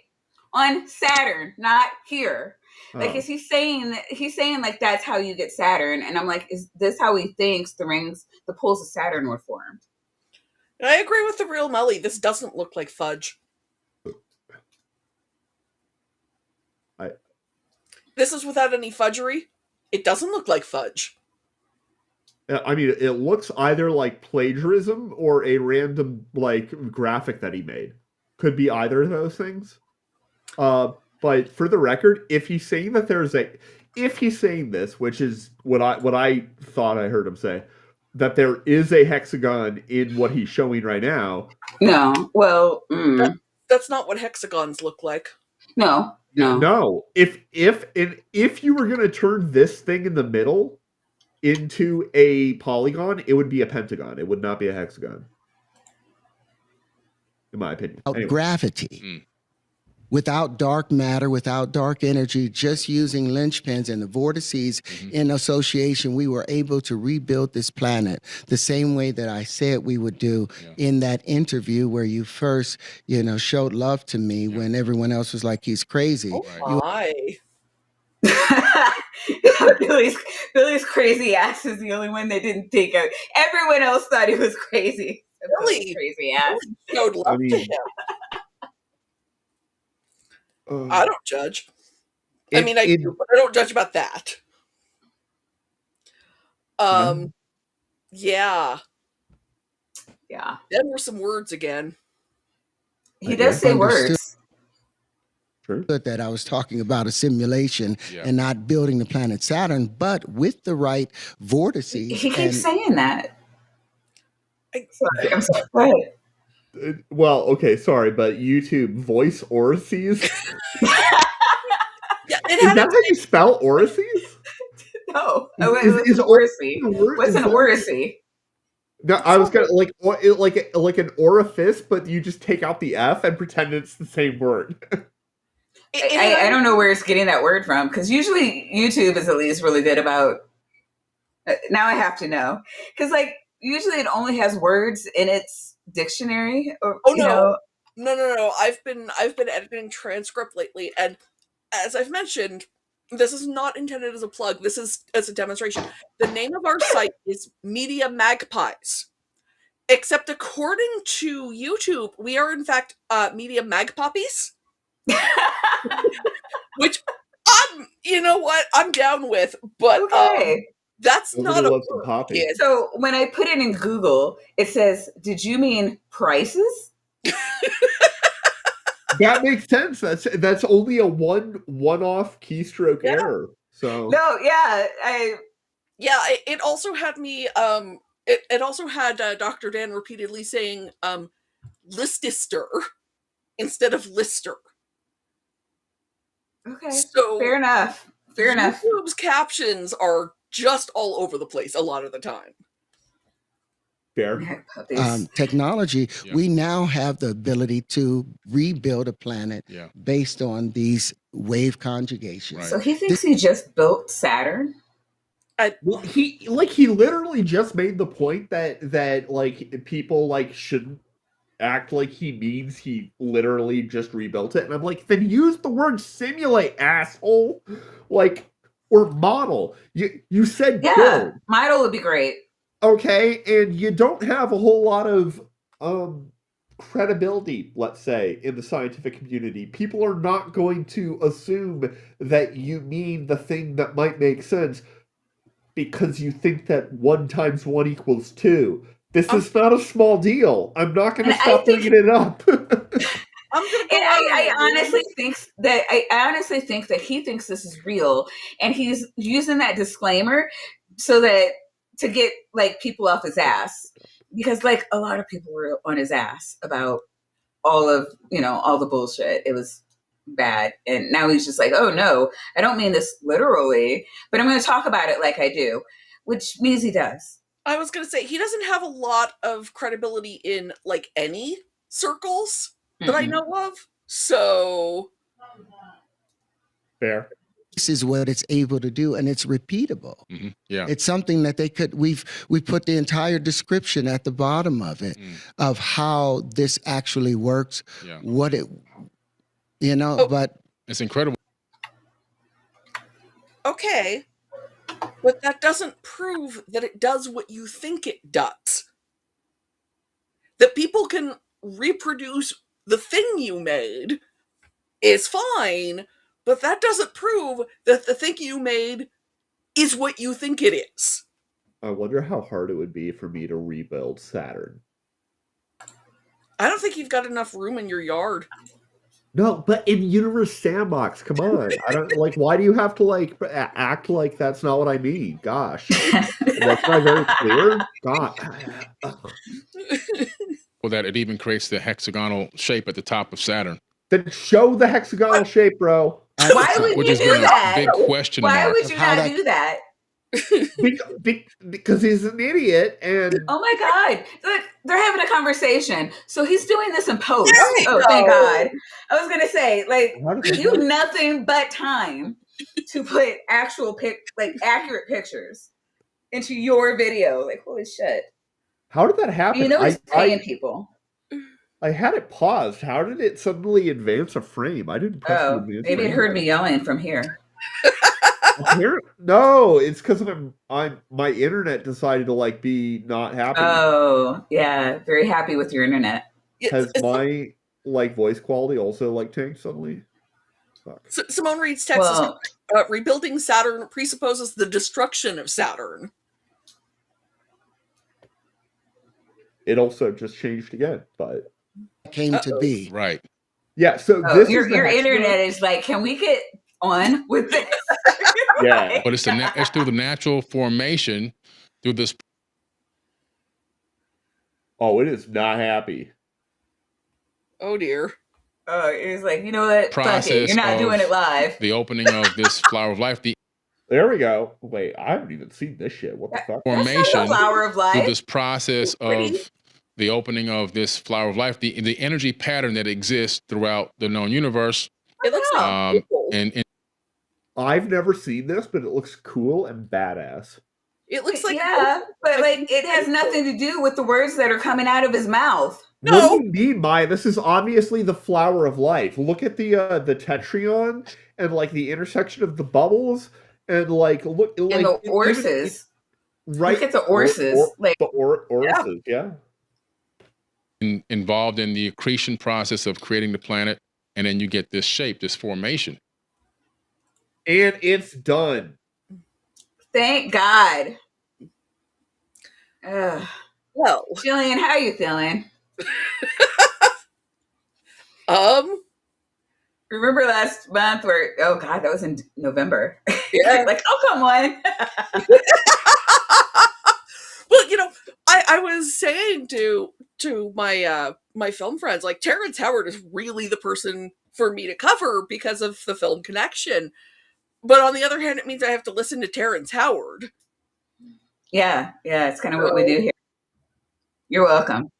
On Saturn, not here. Like, is he saying like that's how you get Saturn? And I'm like, is this how he thinks the poles of Saturn were formed? I agree with the real Melly. This doesn't look like fudge. This is without any fudgery. It doesn't look like fudge. I mean, it looks either like plagiarism or a random like graphic that he made. Could be either of those things. But for the record, if he's saying this, which is what I thought I heard him say, that there is a hexagon in what he's showing right now. No, well, That's not what hexagons look like. no. If you were gonna turn this thing in the middle into a polygon, it would be a pentagon. It would not be a hexagon, in my opinion. Anyway. Gravity. Without dark matter, without dark energy, just using linchpins and the vortices in association, we were able to rebuild this planet the same way that I said we would do in that interview where you first, showed love to me when everyone else was like, he's crazy. Oh my. Billy's crazy ass is the only one they didn't think of. Everyone else thought he was crazy. Billy's crazy ass. Showed love to him. I don't judge. I do, but I don't judge about that. Yeah. Yeah. There were some words again. He does say words. That I was talking about a simulation and not building the planet Saturn, but with the right vortices. He keeps saying that. I'm sorry. Well, okay, sorry, but YouTube voice orices? Is that how you spell orices? No. Is oracy? What's an oracy? No, I was gonna like an orifice, but you just take out the F and pretend it's the same word. I don't know where it's getting that word from, because usually YouTube is at least really good about. Now I have to know, because usually it only has words in its dictionary. No. I've been editing transcript lately, and as I've mentioned, this is not intended as a plug. This is as a demonstration. The name of our site is Media Magpies, except according to YouTube, we are in fact Media Magpoppies. Which I'm down with, but okay. That's not a word. So when I put it in Google, it says, "Did you mean prices?" That makes sense. That's only a one-off keystroke error. So no, it also had me. It also had Dr. Dan repeatedly saying "listister" instead of "lister." Okay, so fair enough. YouTube's captions are just all over the place a lot of the time. Fair. Technology, we now have the ability to rebuild a planet based on these wave conjugations. Right. So he thinks he just built Saturn? He literally just made the point that people shouldn't act like he means he literally just rebuilt it. And I'm like, then use the word simulate, asshole. Or model. You said build. Model would be great. Okay, and you don't have a whole lot of credibility, let's say, in the scientific community. People are not going to assume that you mean the thing that might make sense because you think that 1 × 1 = 2. This is not a small deal. I'm not going to stop bringing it up. I honestly think that he thinks this is real, and he's using that disclaimer so that to get people off his ass, because a lot of people were on his ass about all the bullshit. It was bad, and now he's just like, oh no, I don't mean this literally, but I'm going to talk about it like I do, which means he does. I was going to say he doesn't have a lot of credibility in any circles that I know of. So fair. This is what it's able to do, and it's repeatable. Mm-hmm. Yeah, it's something that they could. We put the entire description at the bottom of it of how this actually works. Yeah. What it, but it's incredible. Okay, but that doesn't prove that it does what you think it does. That people can reproduce the thing you made is fine, but that doesn't prove that the thing you made is what you think it is. I wonder how hard it would be for me to rebuild Saturn. I don't think you've got enough room in your yard. No, but in Universe Sandbox, come on. I don't like. Why do you have to like act like that's not what I mean? Gosh, wasn't I very clear? God. Well, that it even creates the hexagonal shape at the top of Saturn. Then show the hexagonal shape, bro. Why would Which you has do been that? a big question Why mark. would you not do that? Because he's an idiot, and Oh my God. Look, they're having a conversation. So he's doing this in post. There we Oh, go. thank God. I was going to say, like, How did you have nothing but time to put accurate pictures into your video. Like, holy shit. how did that happen? You know he's paying people. I had it paused. How did it suddenly advance a frame? I didn't press the Oh, advance maybe it frame heard button. me yelling from here. No, it's because my internet decided to like be not happy. Oh, yeah. Very happy with your internet. Has my like voice quality also like tanked suddenly? Fuck. Simone Reed's text Well, is rebuilding Saturn presupposes the destruction of Saturn. It also just changed again, but Came to be. Right. yeah. So oh, this your is the hexagon. internet is like, can we get on with this? Yeah. But it's through the natural formation, through this. Oh, it is not happy. Oh dear. Oh, it's like, you know what? Fuck it. Process You're not of doing it live. The opening of this flower of life, the There we go. Wait, I haven't even seen this shit. What the fuck? That's not the formation flower of through life. this process Pretty. of the opening of this flower of life, the energy pattern that exists throughout the known universe, It looks like cool. and I've never seen this, but it looks cool and badass. It looks like yeah, but like it has nothing to do with the words that are coming out of his mouth. What No. do you mean, Maya? This is obviously the flower of life. Look at the tetryon and like the intersection of the bubbles and like look And like the orses. right. Look at the orses. Like, the orses, yeah. involved in the accretion process of creating the planet, and then you get this shape, this formation. And it's done. thank God. Ugh. well. Jillian, how you feeling? Remember last month where, oh God, that was in November. Yeah. Like, oh, come on. Well, you know, I was saying to my my film friends, like, Terrance Howard is really the person for me to cover because of the film connection. But on the other hand, it means I have to listen to Terrance Howard. Yeah, it's kind of what we do here. You're welcome.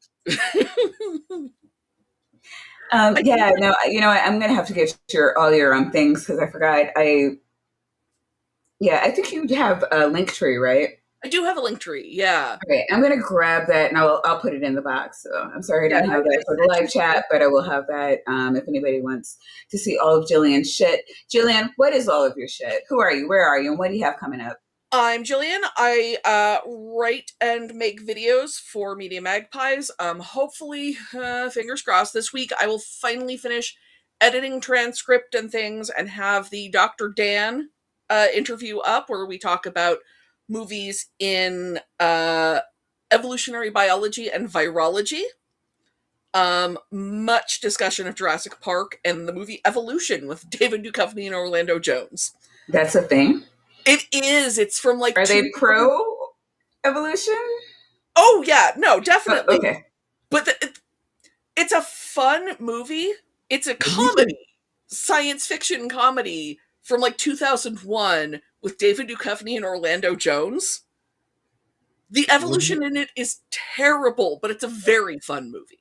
Yeah, no, you know what? I'm gonna have to get all your things because I forgot. I think you have a link tree, right? I do have a link tree, yeah. Okay, I'm gonna grab that and I'll put it in the box. So I'm sorry I don't have that for the live chat, but I will have that if anybody wants to see all of Jillian's shit. Jillian, what is all of your shit? Who are you? Where are you? And what do you have coming up? I'm Jillian. I write and make videos for Media Magpies. Hopefully, fingers crossed, this week I will finally finish editing transcript and things and have the Dr. Dan interview up where we talk about movies in evolutionary biology and virology. Much discussion of Jurassic Park and the movie Evolution with David Duchovny and Orlando Jones. That's a thing. It is. It's from like. Are they pro evolution? Oh yeah, no, definitely. Okay. But it's a fun movie. It's a comedy, science fiction comedy from like 2001 with David Duchovny and Orlando Jones. The evolution in it is terrible, but it's a very fun movie.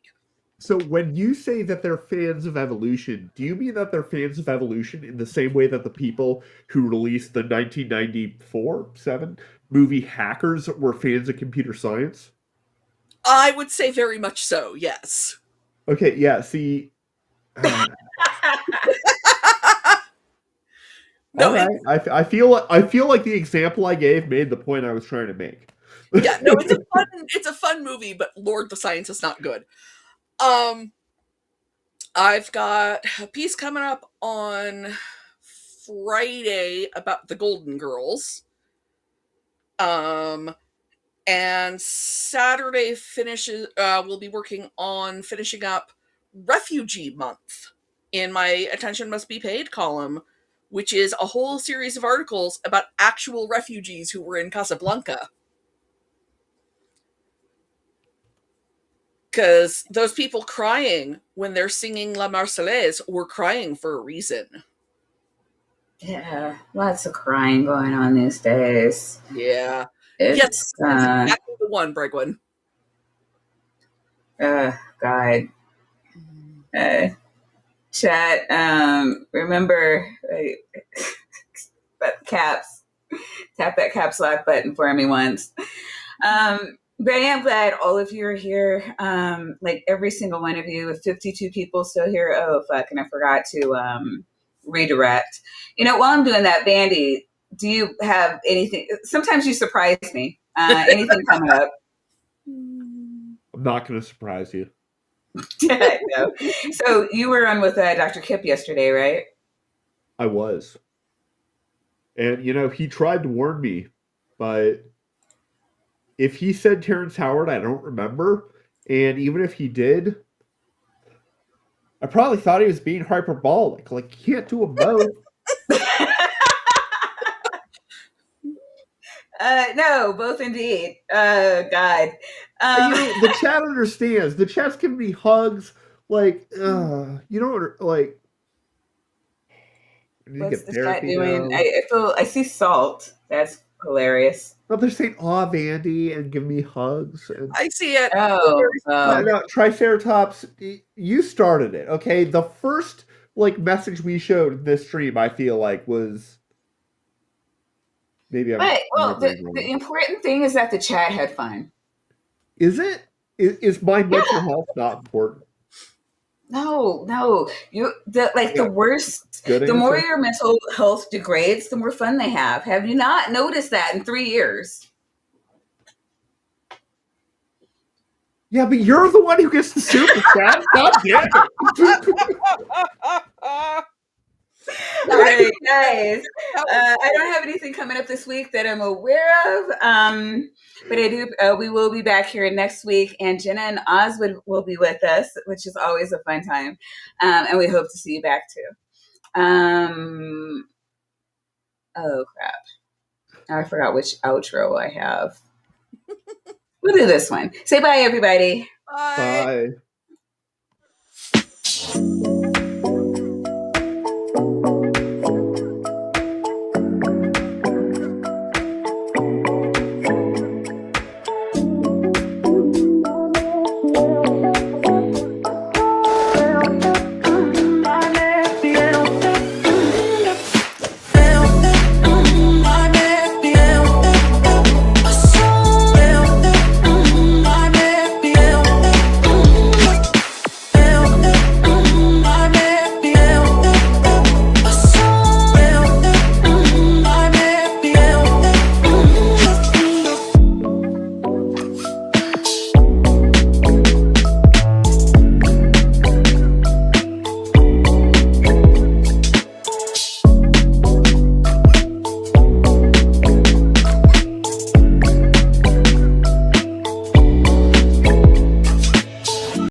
So when you say that they're fans of evolution, do you mean that they're fans of evolution in the same way that the people who released the 1994-7 movie Hackers were fans of computer science? I would say very much so, yes. Okay, yeah, see... No, okay. I feel like the example I gave made the point I was trying to make. Yeah, no, it's a fun movie, but Lord, the science is not good. I've got a piece coming up on Friday about the Golden Girls. And Saturday we'll be working on finishing up Refugee Month in my Attention Must Be Paid column, which is a whole series of articles about actual refugees who were in Casablanca. Because those people crying when they're singing La Marseillaise were crying for a reason. Yeah, lots of crying going on these days. Yeah. It's Yes, exactly the one, Bregwin. God. Chat, remember, but caps, tap that caps lock button for me once. But I am glad all of you are here. Like every single one of you, with 52 people still here. Oh, fuck, and I forgot to redirect. You know, while I'm doing that, Bandy, do you have anything? Sometimes you surprise me. Anything coming up? I'm not going to surprise you. No. So you were on with Dr. Kip yesterday, right? I was. And, you know, he tried to warn me, but if he said Terrance Howard, I don't remember. And even if he did, I probably thought he was being hyperbolic. Like, you can't do them both. No, both indeed. God. You know, the chat understands. The chat's giving me hugs. Like, you know, like. What's the chat doing? I see salt. That's hilarious. No, they're saying, "Aw, Vandy," and give me hugs. And... I see it. No, Triceratops, you started it. Okay, the first message we showed in this stream, I feel like, was maybe. The important thing is that the chat had fun. Is it? Is my mental health not important? No. The worst. Good the more answer. your mental health degrades, the more fun they have. Have you not noticed that in 3 years? Yeah, but you're the one who gets the super chat. God damn it. All right, guys. I don't have anything coming up this week that I'm aware of, but I do. We will be back here next week, and Jenna and Oz will be with us, which is always a fun time, and we hope to see you back too. Oh crap! I forgot which outro I have. We'll do this one. Say bye, everybody. Bye. Bye.